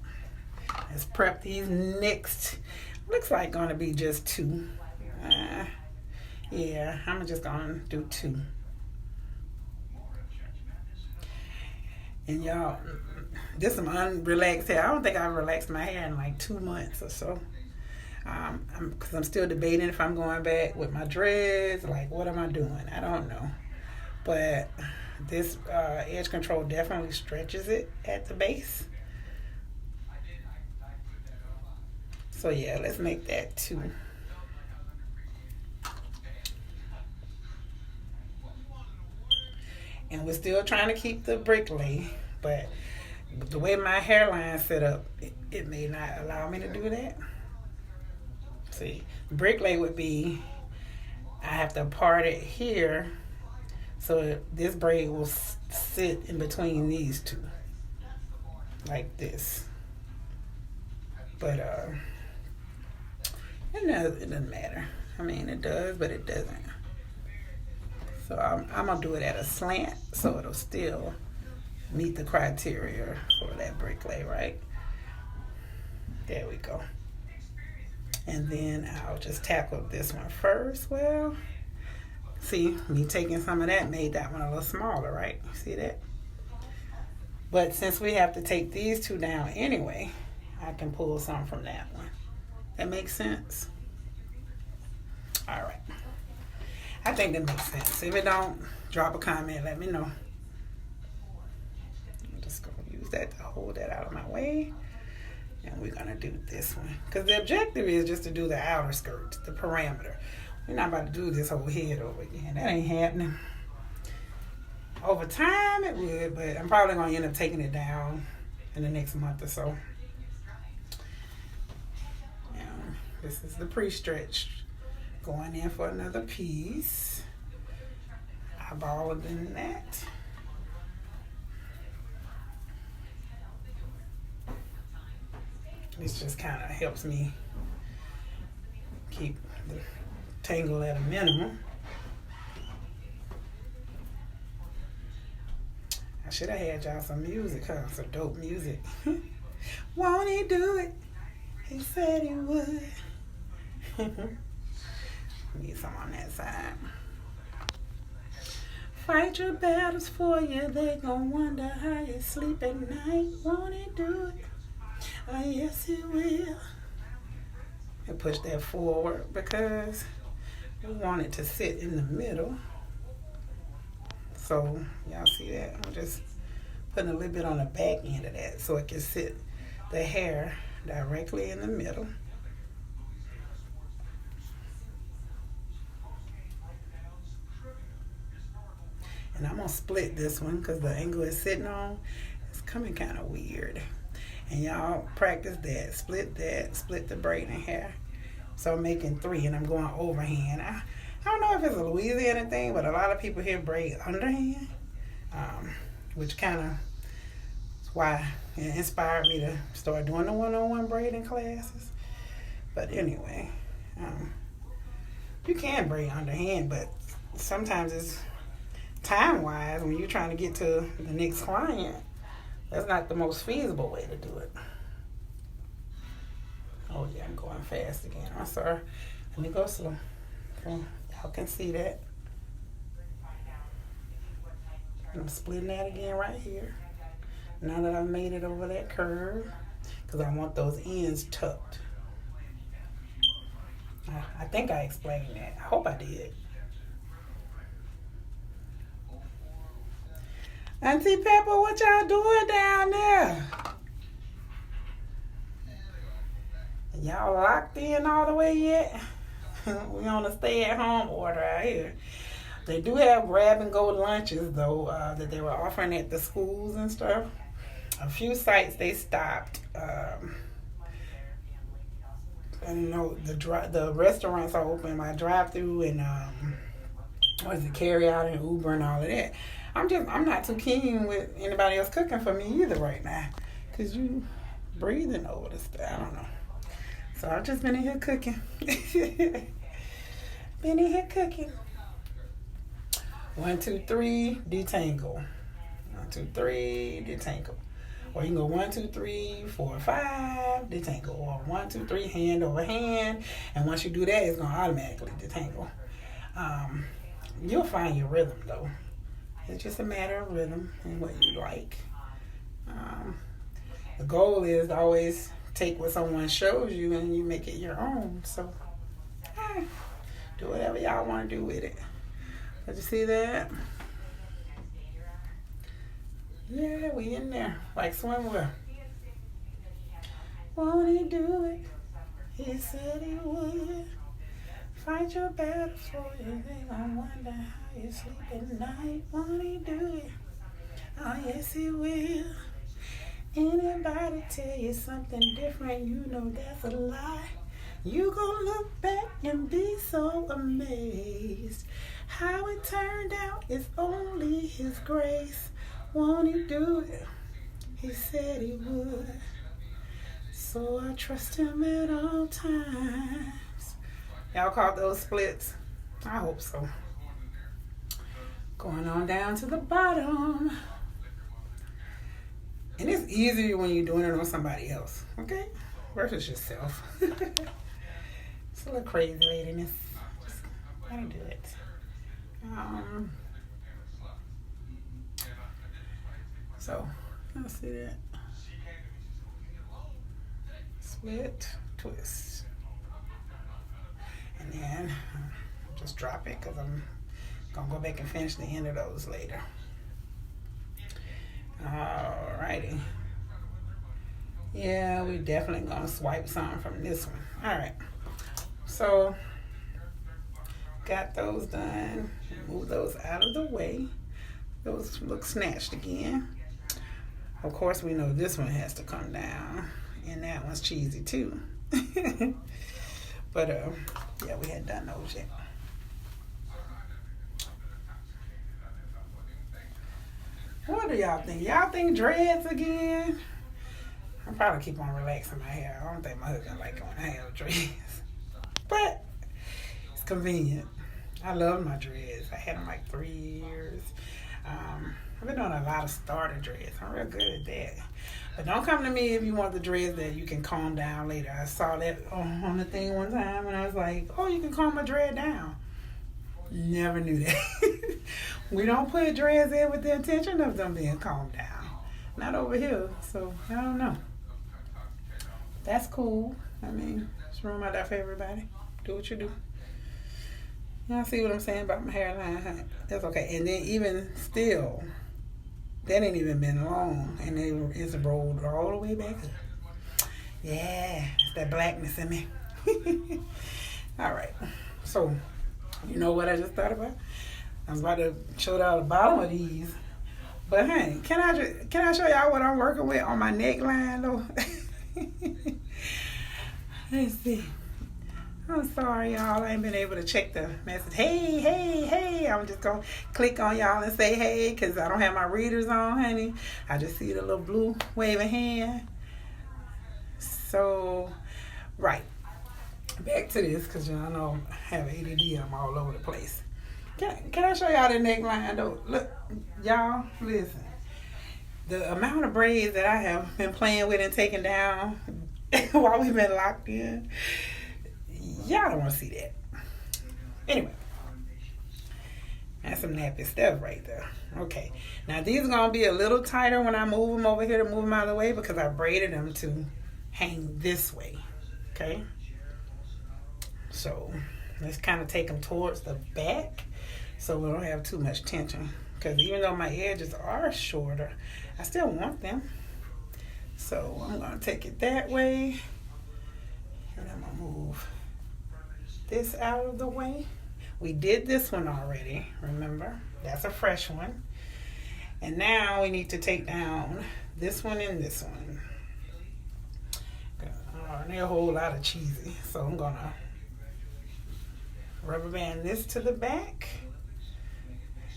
Let's prep these next. Looks like going to be just 2. Yeah, I'm just going to do 2. And y'all, this is some unrelaxed hair. I don't think I've relaxed my hair in like 2 months or so. Because I'm still debating if I'm going back with my dreads. Like, what am I doing? I don't know. But this edge control definitely stretches it at the base. So yeah, let's make that 2. And we're still trying to keep the brick lay, but the way my hairline set up, it may not allow me to do that. See, brick lay would be, I have to part it here so this braid will sit in between these 2, like this. But it doesn't matter. I mean, it does, but it doesn't. So I'm going to do it at a slant so it'll still meet the criteria for that brick lay, right? There we go. And then I'll just tackle this one first. Well, see, me taking some of that made that one a little smaller, right? See that? But since we have to take these 2 down anyway, I can pull some from that one. That makes sense? All right. I think that makes sense. If it don't, drop a comment, let me know. I'm just going to use that to hold that out of my way. And we're going to do this one. Because the objective is just to do the outer skirt, the parameter. We're not about to do this whole head over again. That ain't happening. Over time, it would, but I'm probably going to end up taking it down in the next month or so. This is the pre-stretch. Going in for another piece. Eyeballing in that. This just kind of helps me keep the tangle at a minimum. I should have had y'all some music, huh? Some dope music. Won't he do it? He said he would. Need some on that side. Fight your battles for you. They gon' wonder how you sleep at night. Won't he do it? Oh, yes, he will. and push that forward because we want it to sit in the middle. So y'all see that? I'm just putting a little bit on the back end of that so it can sit the hair directly in the middle. And I'm gonna split this one because the angle it's sitting on is coming kind of weird. And y'all practice that, split the braid in hair. So I'm making 3 and I'm going overhand. I don't know if it's a Louisiana thing, but a lot of people here braid underhand, which kind of is why it inspired me to start doing the one-on-one braiding classes. But anyway, you can braid underhand, but sometimes it's time-wise when you're trying to get to the next client, that's not the most feasible way to do it. Oh yeah, I'm going fast again. I'm sorry. Let me go slow. Okay. Y'all can see that. And I'm splitting that again right here. Now that I've made it over that curve, because I want those ends tucked. I think I explained that. I hope I did. Auntie Pepper, what y'all doing down there? Y'all locked in all the way yet? We on a stay-at-home order out here. They do have grab-and-go lunches, though, that they were offering at the schools and stuff. A few sites they stopped. And you know, the restaurants are open. My drive-through and carry out and Uber and all of that. I'm not too keen with anybody else cooking for me either right now, cause you breathing over the stuff. I don't know. So I've just been in here cooking. Been in here cooking. 1, 2, 3, detangle. 1, 2, 3, detangle. Or you can go 1, 2, 3, 4, 5, detangle. Or 1, 2, 3, hand over hand. And once you do that, it's gonna automatically detangle. You'll find your rhythm though. It's just a matter of rhythm and what you like. The goal is to always take what someone shows you and you make it your own. So do whatever y'all want to do with it. Did you see that? Yeah, we in there like swimwear. Won't he do it? He said he would. Fight your battles for you. They gon' wonder how you sleep at night. Won't he do it? Oh yes he will. Anybody tell you something different, you know that's a lie. You gon' look back and be so amazed. How it turned out is only his grace. Won't he do it? He said he would. So I trust him at all times. Y'all caught those splits? I hope so. Going on down to the bottom. And it's easier when you're doing it on somebody else, okay? Versus yourself. It's a little crazy ladiness. Just gotta do it. So, let's see that. Split, twist. And then just drop it because I'm gonna go back and finish the end of those later. Alrighty. Yeah, we definitely gonna swipe some from this one. Alright. So got those done. Move those out of the way. Those look snatched again. Of course we know this one has to come down. And that one's cheesy too. But yeah, we hadn't done those yet. What do y'all think? Y'all think dreads again? I'll probably keep on relaxing my hair. I don't think my husband like it when I have dreads. But it's convenient. I love my dreads. I had them like 3 years. I've been doing a lot of starter dreads. I'm real good at that. But don't come to me if you want the dreads that you can calm down later. I saw that on the thing one time and I was like, oh, you can calm my dread down. Never knew that. We don't put dreads in with the intention of them being calmed down. Not over here. So, I don't know. That's cool. I mean, there's room out there for everybody. Do what you do. Y'all see what I'm saying about my hairline? Huh? That's okay. And then even still, that ain't even been long, and it's rolled all the way back up. Yeah, it's that blackness in me. All right. So, you know what I just thought about? I was about to show y'all the bottom of these. But honey, can I show y'all what I'm working with on my neckline though? Let's see. I'm sorry, y'all. I ain't been able to check the message. Hey. I'm just going to click on y'all and say hey because I don't have my readers on, honey. I just see the little blue waving hand. So, right. Back to this because y'all know I have ADD. I'm all over the place. Can I show y'all the neckline though? Look, y'all, listen. The amount of braids that I have been playing with and taking down while we've been locked in, y'all don't want to see that. Anyway, that's some nappy stuff right there. Okay, now these are going to be a little tighter when I move them over here to move them out of the way because I braided them to hang this way. Okay, so let's kind of take them towards the back so we don't have too much tension. Because even though my edges are shorter, I still want them. So I'm going to take it that way. And I'm going to move this out of the way. We did this one already, remember? That's a fresh one. And now we need to take down this one and this one. They're a whole lot of cheesy. So I'm going to rubber band this to the back.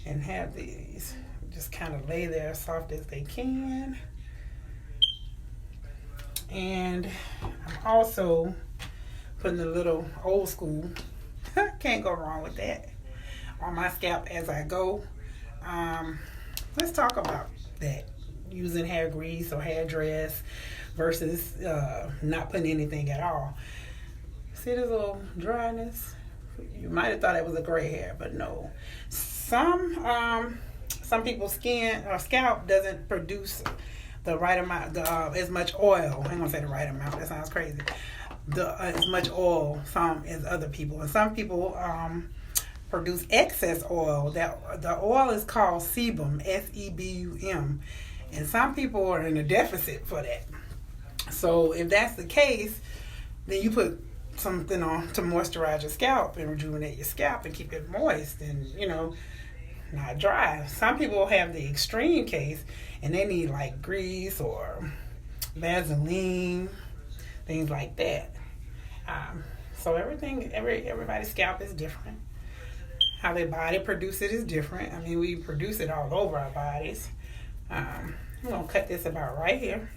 And have these just kind of lay there as soft as they can. And I'm also putting a little old school, can't go wrong with that, on my scalp as I go. Let's talk about that. Using hair grease or hair dress versus not putting anything at all. See this little dryness? You might have thought it was a gray hair, but no. Some people's skin or scalp doesn't produce the right amount, as much oil. I'm gonna say the right amount. That sounds crazy. As much oil as other people, and some people produce excess oil. That the oil is called sebum, sebum, and some people are in a deficit for that. So if that's the case, then you put something on to moisturize your scalp and rejuvenate your scalp and keep it moist and not dry. Some people have the extreme case and they need like grease or Vaseline, things like that. So everybody's scalp is different. How their body produces it is different. I mean, we produce it all over our bodies. I'm gonna cut this about right here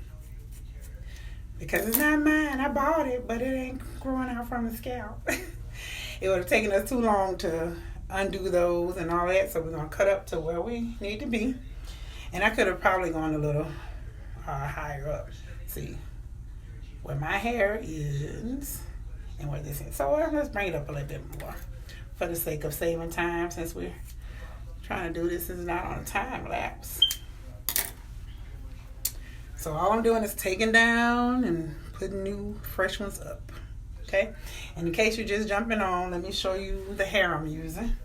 because it's not mine. I bought it, but it ain't growing out from the scalp. It would have taken us too long to undo those and all that, so we're gonna cut up to where we need to be. And I could have probably gone a little higher up. See where my hair is and where this is. So let's bring it up a little bit more for the sake of saving time, since we're trying to do this is not on a time lapse. So all I'm doing is taking down and putting new fresh ones up. Okay, and in case you're just jumping on, let me show you the hair I'm using.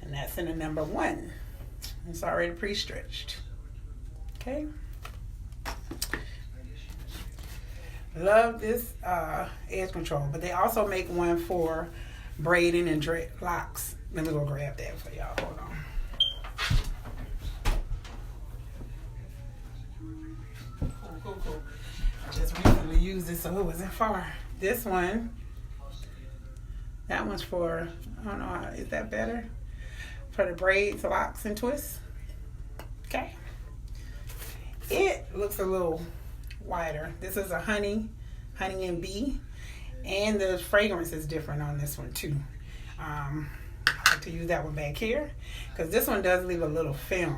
And that's in the number 1. It's already pre-stretched. Okay. Love this edge control, but they also make one for braiding and dreadlocks. Let me go grab that for y'all. Hold on. Cool. I just recently used this, so it wasn't far. This one, that one's for, I don't know, is that better? For the braids, locks, and twists. Okay. It looks a little wider. This is a honey and bee, and the fragrance is different on this one too. I like to use that one back here because this one does leave a little film.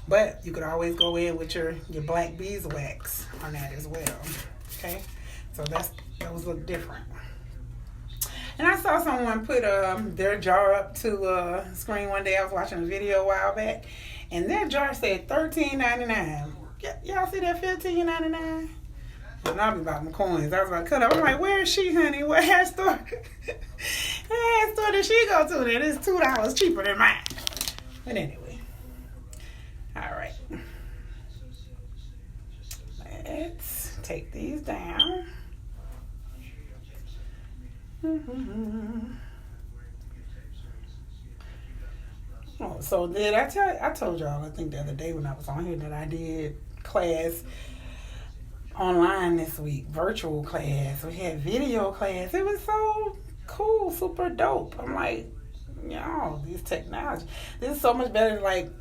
But you could always go in with your black beeswax on that as well. Okay, so those look different. And I saw someone put their jar up to screen one day. I was watching a video a while back, and their jar said $13.99. Y'all see that $15.99? And I'll be about my coins. I was like, cut up. I'm like, where is she, honey? What hair store? What hair store did she go to? That is $2 cheaper than mine. But anyway, all right. Let's take these down. Oh, so did I told y'all, I think the other day when I was on here, that I did class online this week, virtual class. We had video class. It was so cool, super dope. I'm like, y'all, these technology, this is so much better than like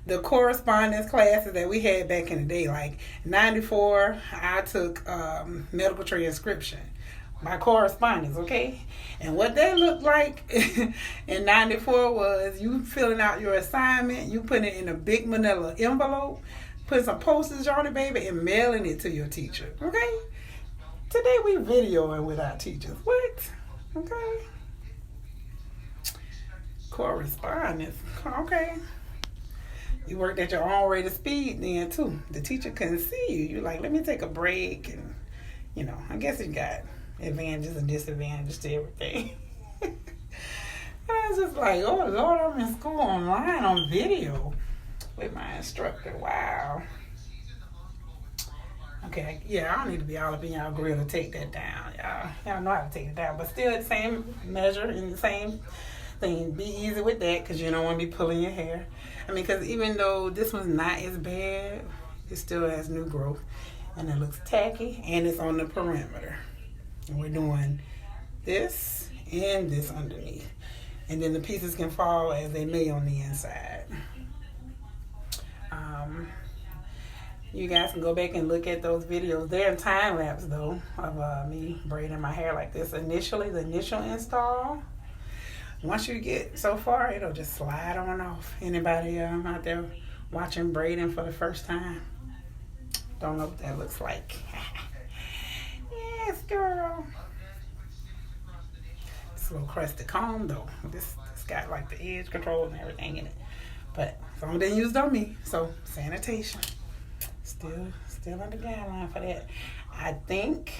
the correspondence classes that we had back in the day. Like 94, I took medical transcription by correspondence, okay? And what that looked like in 94 was you filling out your assignment, you putting it in a big manila envelope, put some postage on it, baby, and mailing it to your teacher, okay? Today we videoing with our teachers. What? Okay. Correspondence. Okay. You worked at your own rate of speed then, too. The teacher couldn't see you. You're like, let me take a break. And, you know, I guess you got advantages and disadvantages to everything. And I was just like, oh, Lord, I'm in school online on video with my instructor. Wow. Okay, yeah, I don't need to be all up in y'all grill to take that down. Y'all know how to take it down. But still the same measure and the same thing. Be easy with that because you don't want to be pulling your hair. I mean, because even though this one's not as bad, it still has new growth. And it looks tacky and it's on the perimeter. And we're doing this and this underneath. And then the pieces can fall as they may on the inside. You guys can go back and look at those videos. They're in time lapse though of me braiding my hair like this. Initially, the initial install. Once you get so far, it'll just slide on off. Anybody out there watching braiding for the first time? Don't know what that looks like. Yes, girl. It's a little crusty comb though. This got like the edge control and everything in it. But some of them used on me, so sanitation. Still under guideline for that. I think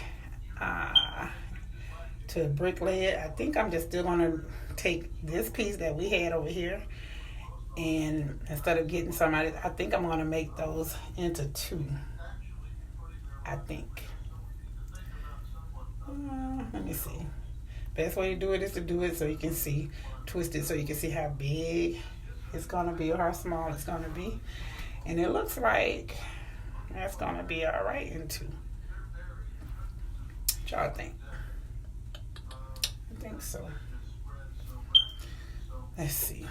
to bricklay it, I think I'm just still gonna take this piece that we had over here, and instead of getting somebody, I think I'm gonna make those into two. I think. Let me see. Best way to do it is to do it so you can see, twist it so you can see how big it's gonna be or how small it's gonna be. And it looks like that's gonna be all right in two. What y'all think? I think so. Let's see.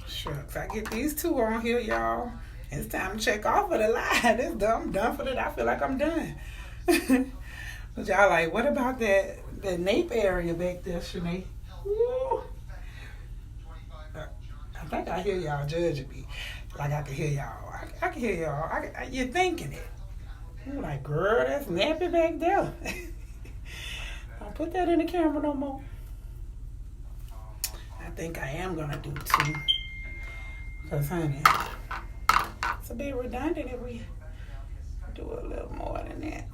Shucks, I get these two on here, y'all. It's time to check off of the line. I'm done for that. I feel like I'm done. But y'all like, what about that nape area back there, Shenee? Woo. I think I hear y'all judging me. Like I can hear y'all. I can hear y'all. You're thinking it. You're like, girl, that's nappy back there. Don't put that in the camera no more. I think I am going to do two. Because, honey, it's a bit redundant if we do a little more than that.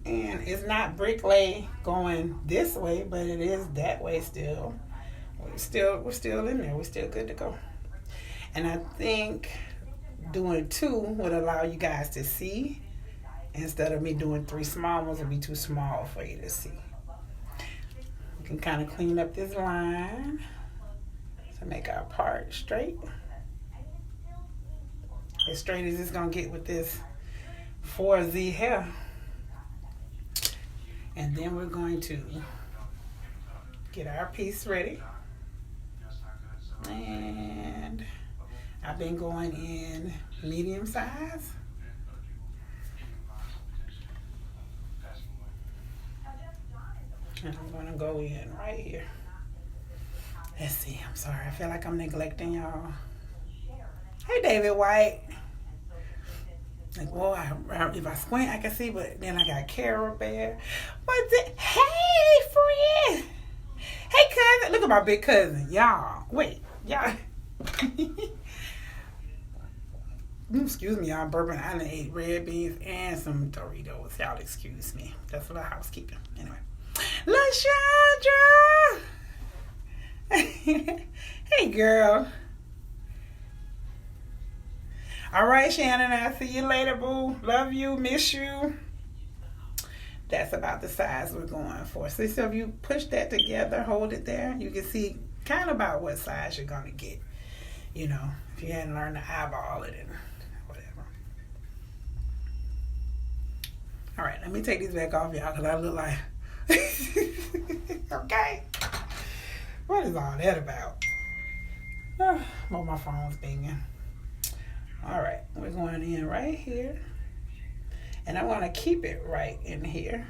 And it's not bricklay going this way, but it is that way still. We're still in there. We're still good to go. And I think doing two would allow you guys to see. Instead of me doing three small ones, would be too small for you to see. We can kind of clean up this line to make our part straight. As straight as it's going to get with this 4Z hair. And then we're going to get our piece ready. And I've been going in medium size. And I'm going to go in right here. Let's see. I'm sorry. I feel like I'm neglecting y'all. Hey, David White. Like, well, if I squint, I can see, but then I got Carol Bear. What's it? Hey, friend. Hey, cousin. Look at my big cousin. Y'all. Wait. Y'all. Excuse me, y'all. Burping. I done ate red beans and some Doritos. Y'all excuse me. That's a little housekeeping. Anyway. LaShandra. Hey, girl. All right, Shannon. I'll see you later, boo. Love you. Miss you. That's about the size we're going for. So if you push that together, hold it there, you can see kind of about what size you're going to get. You know, if you hadn't learned to eyeball it and whatever. All right, let me take these back off, y'all, because I look like... Okay. What is all that about? Well, my phone's binging. All right, we're going in right here. And I want to keep it right in here.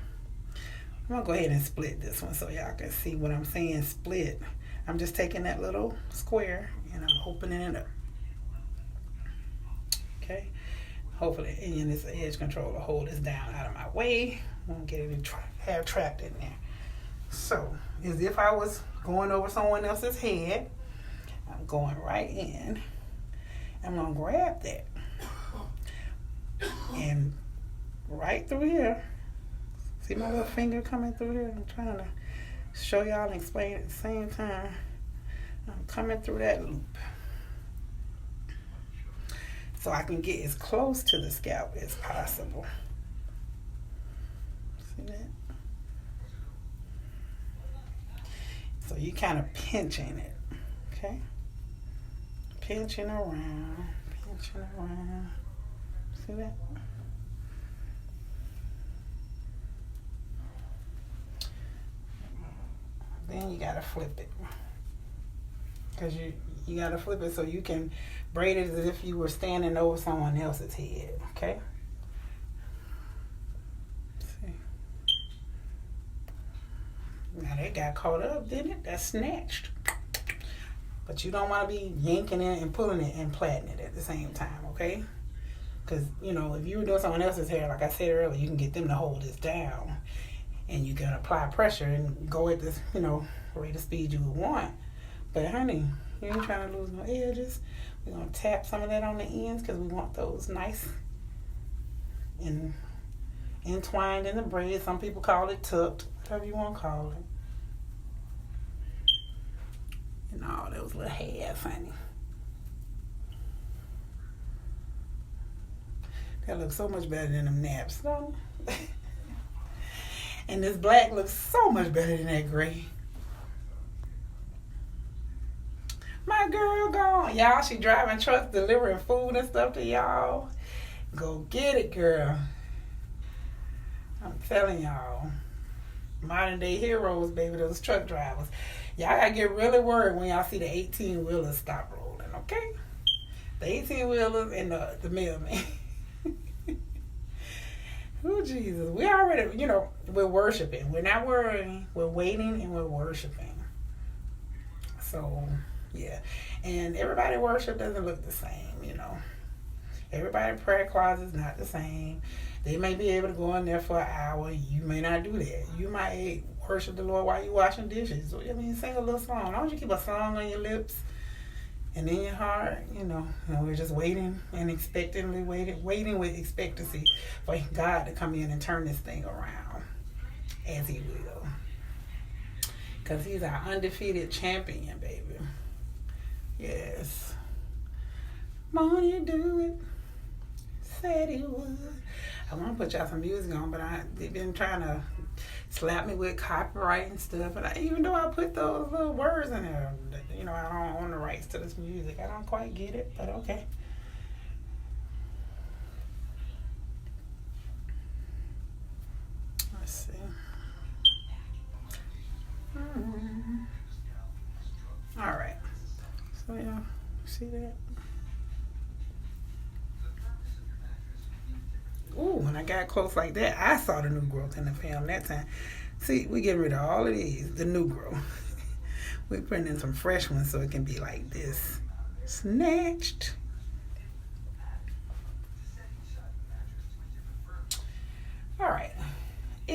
I'm going to go ahead and split this one so y'all can see what I'm saying, split. I'm just taking that little square and I'm opening it up. Okay. Hopefully, and this edge control will hold this down out of my way. Won't get it have trapped in there. So, as if I was going over someone else's head, I'm going right in. I'm going to grab that. And right through here, see my little finger coming through here? I'm trying to show y'all and explain at the same time. I'm coming through that loop so I can get as close to the scalp as possible. See that? So you kind of pinching it, okay? Pinching around. See that? Then you gotta flip it, because you gotta flip it so you can braid it as if you were standing over someone else's head. Okay. See. Now that got caught up, didn't it? That snatched. But you don't want to be yanking it and pulling it and plaiting it at the same time. Okay. Because you know, if you were doing someone else's hair, like I said earlier, you can get them to hold this down. And you can apply pressure and go at this, you know, rate of speed you would want. But honey, you ain't trying to lose no edges. We're going to tap some of that on the ends because we want those nice and entwined in the braid. Some people call it tucked, whatever you want to call it. And all those little hairs, honey. That looks so much better than them naps, don't it? And this black looks so much better than that gray. My girl gone. Y'all, she driving trucks, delivering food and stuff to y'all. Go get it, girl. I'm telling y'all. Modern day heroes, baby, those truck drivers. Y'all gotta get really worried when y'all see the 18-wheelers stop rolling, okay? The 18-wheelers and the mailman. Oh, Jesus. We already, you know, we're worshiping. We're not worrying. We're waiting and we're worshiping. So, yeah. And everybody worship doesn't look the same, you know. Everybody's prayer closet is not the same. They may be able to go in there for an hour. You may not do that. You might worship the Lord while you're washing dishes. So, I mean, sing a little song. Why don't you keep a song on your lips and in your heart, you know, and we're just waiting and expectantly waiting with expectancy for God to come in and turn this thing around as he will. Because he's our undefeated champion, baby. Yes. Won't you do it? Said he would. I want to put y'all some music on, but they've been trying to slap me with copyright and stuff. And even though I put those little words in there, you know, I don't own the rights to this music. I don't quite get it, but okay. Let's see. All right. So yeah, see that? Ooh, when I got close like that, I saw the new growth in the film that time. See, we getting rid of all of these, the new growth. We're putting in some fresh ones so it can be like this. Snatched.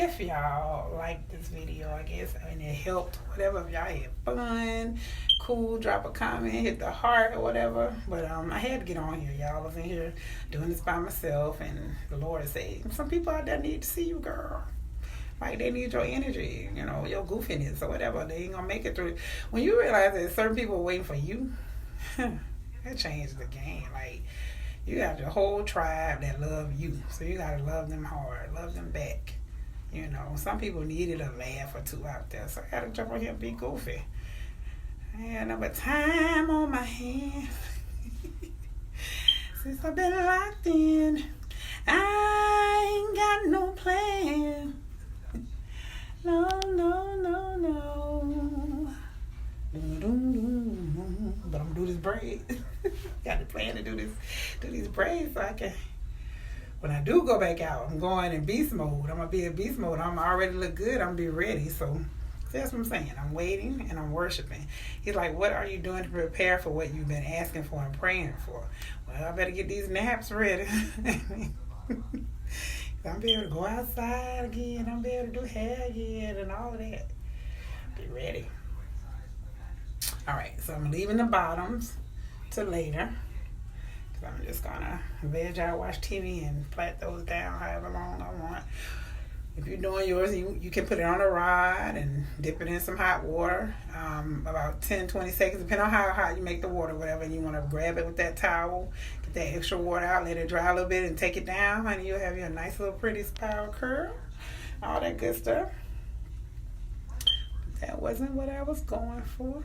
if y'all like this video, I guess, and it helped, whatever, if y'all had fun, cool, drop a comment, hit the heart or whatever. But I had to get on here, y'all. I was in here doing this by myself, and the Lord said, some people out there need to see you, girl. Like, they need your energy, you know, your goofiness or whatever. They ain't gonna make it through. When you realize that certain people are waiting for you, that changes the game. Like, you got your whole tribe that love you, so you gotta love them hard, love them back. You know, some people needed a laugh or two out there, so I gotta jump on here and be goofy. I had no time on my hands since I've been locked in. I ain't got no plan. No, no, no, no. But I'm gonna do this braid. Got the plan to do these braids so I can, when I do go back out, I'm going in beast mode. I'm gonna be in beast mode. I'm already look good. I'm gonna be ready. So that's what I'm saying. I'm waiting and I'm worshiping. He's like, what are you doing to prepare for what you've been asking for and praying for? Well, I better get these naps ready. I'm be able to go outside again. I'm be able to do hair again and all of that. Be ready. All right, so I'm leaving the bottoms to later. Cause I'm just gonna veg out, watch TV, and plait those down however long I want. If you're doing yours, you can put it on a rod and dip it in some hot water, about 10, 20 seconds, depending on how hot you make the water, whatever, and you want to grab it with that towel, get that extra water out, let it dry a little bit, and take it down, honey. You'll have your nice little pretty spiral curl, all that good stuff. That wasn't what I was going for.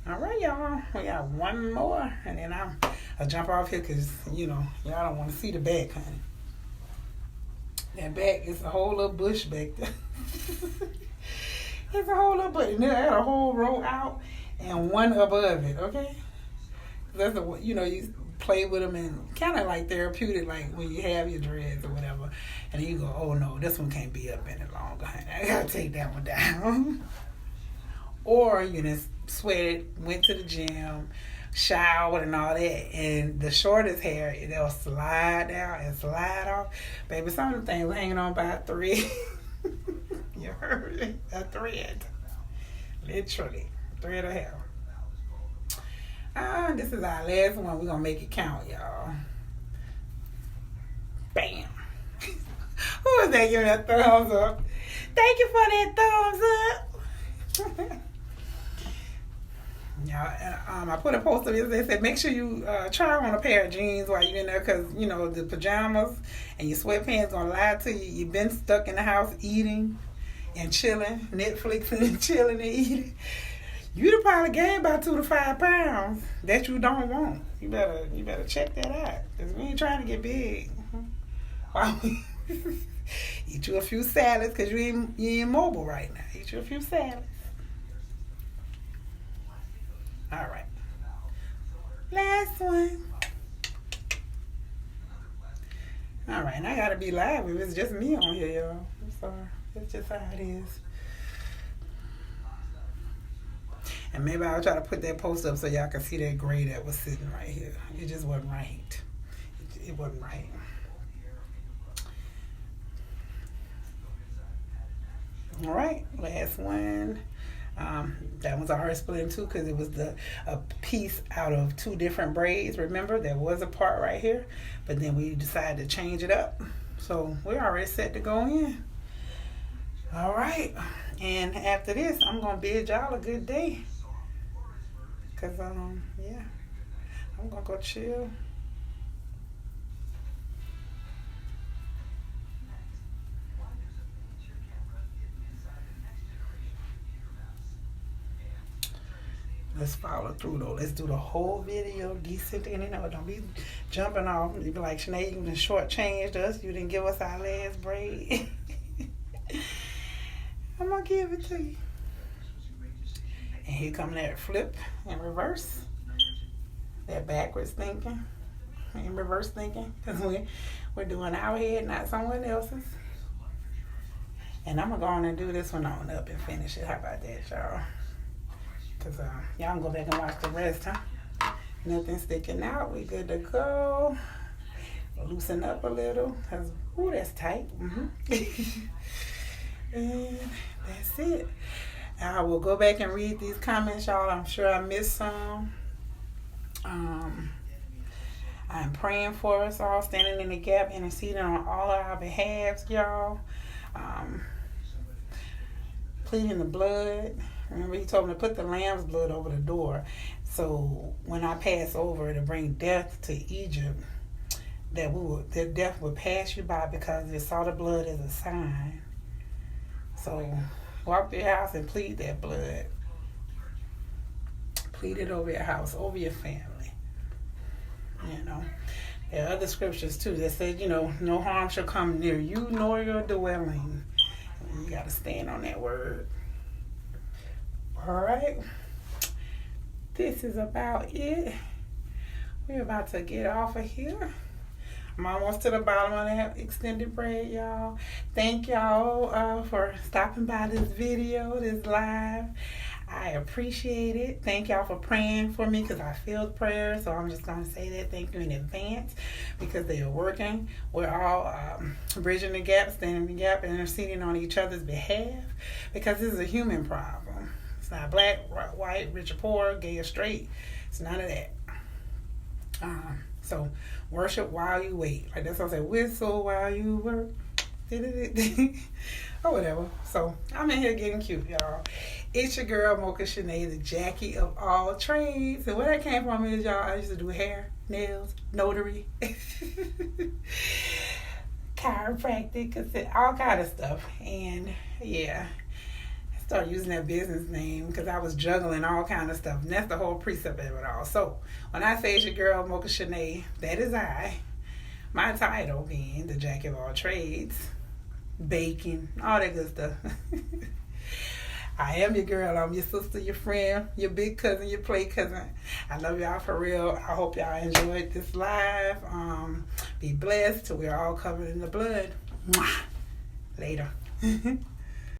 All right, y'all. We got one more, and then I'll jump off here because, you know, y'all don't want to see the back, honey. That back is a whole little bush back there. It's a whole little bush. And they had a whole row out and one above it, okay? That's the, you know, you play with them and kind of like therapeutic, like when you have your dreads or whatever, and then you go, oh no, this one can't be up any longer, honey. I gotta take that one down. Or you just sweated, went to the gym, showered and all that, and the shortest hair, they'll slide down and slide off. Baby, some of the things hanging on by a thread. You heard it? A thread. Literally. A thread of hair. This is our last one. We're going to make it count, y'all. Bam. Who was that giving that thumbs up? Thank you for that thumbs up. Yeah, I put a post up yesterday that said make sure you try on a pair of jeans while you're in there, because you know the pajamas and your sweatpants gonna lie to you. You've been stuck in the house eating and chilling, Netflixing and chilling and eating. You'd have probably gained about 2 to 5 pounds that you don't want. You better check that out, because we ain't trying to get big. Eat you a few salads, because you ain't mobile right now. Eat you a few salads. All right. Last one. All right, and I gotta be live if it's just me on here, y'all. I'm sorry. It's just how it is. And maybe I'll try to put that post up so y'all can see that gray that was sitting right here. It just wasn't right. It wasn't right. All right, last one. That was already split in two because it was a piece out of 2 different braids. Remember, there was a part right here, but then we decided to change it up. So we're already set to go in. All right, and after this, I'm gonna bid y'all a good day. Cause yeah, I'm gonna go chill. Let's follow through though. Let's do the whole video decent, and you know, don't be jumping off. You be like, Shenee, you done shortchanged us. You didn't give us our last braid. I'm gonna give it to you. And here come that flip in reverse. That backwards thinking and reverse thinking, because we're doing our head, not someone else's. And I'm gonna go on and do this one on up and finish it. How about that, y'all? Because y'all can go back and watch the rest, huh? Nothing sticking out. We good to go. loosen up a little. Cause, ooh, that's tight. And that's it. I will go back and read these comments, y'all. I'm sure I missed some. I'm praying for us all, standing in the gap, interceding on all of our behalves, y'all. Pleading the blood. Remember, he told me to put the lamb's blood over the door. So when I pass over to bring death to Egypt, that death would pass you by because they saw the blood as a sign. So walk through your house and plead that blood. Plead it over your house, over your family. You know, there are other scriptures too that said, no harm shall come near you nor your dwelling. You got to stand on that word. All right. This is about it. We're about to get off of here. I'm almost to the bottom of that extended braid, y'all. Thank y'all for stopping by this video, this live. I appreciate it. Thank y'all for praying for me because I feel the prayers. So I'm just going to say that thank you in advance because they are working. We're all bridging the gap, standing the gap, and interceding on each other's behalf because this is a human problem. It's not black, white, rich or poor, gay or straight. It's none of that. So worship while you wait. Like that's what I say, whistle while you work. Or whatever. So I'm in here getting cute, y'all. It's your girl Mocha Shenee, the Jackie of all trades. And where that came from is, y'all, I used to do hair, nails, notary, chiropractic, all kind of stuff. And yeah, I started using that business name because I was juggling all kind of stuff. And that's the whole precept of it all. So when I say it's your girl Mocha Shenee, that is I. My title being the Jackie of all trades, baking, all that good stuff. I am your girl. I'm your sister, your friend, your big cousin, your play cousin. I love y'all for real. I hope y'all enjoyed this live. Be blessed till we're all covered in the blood. Mwah. Later.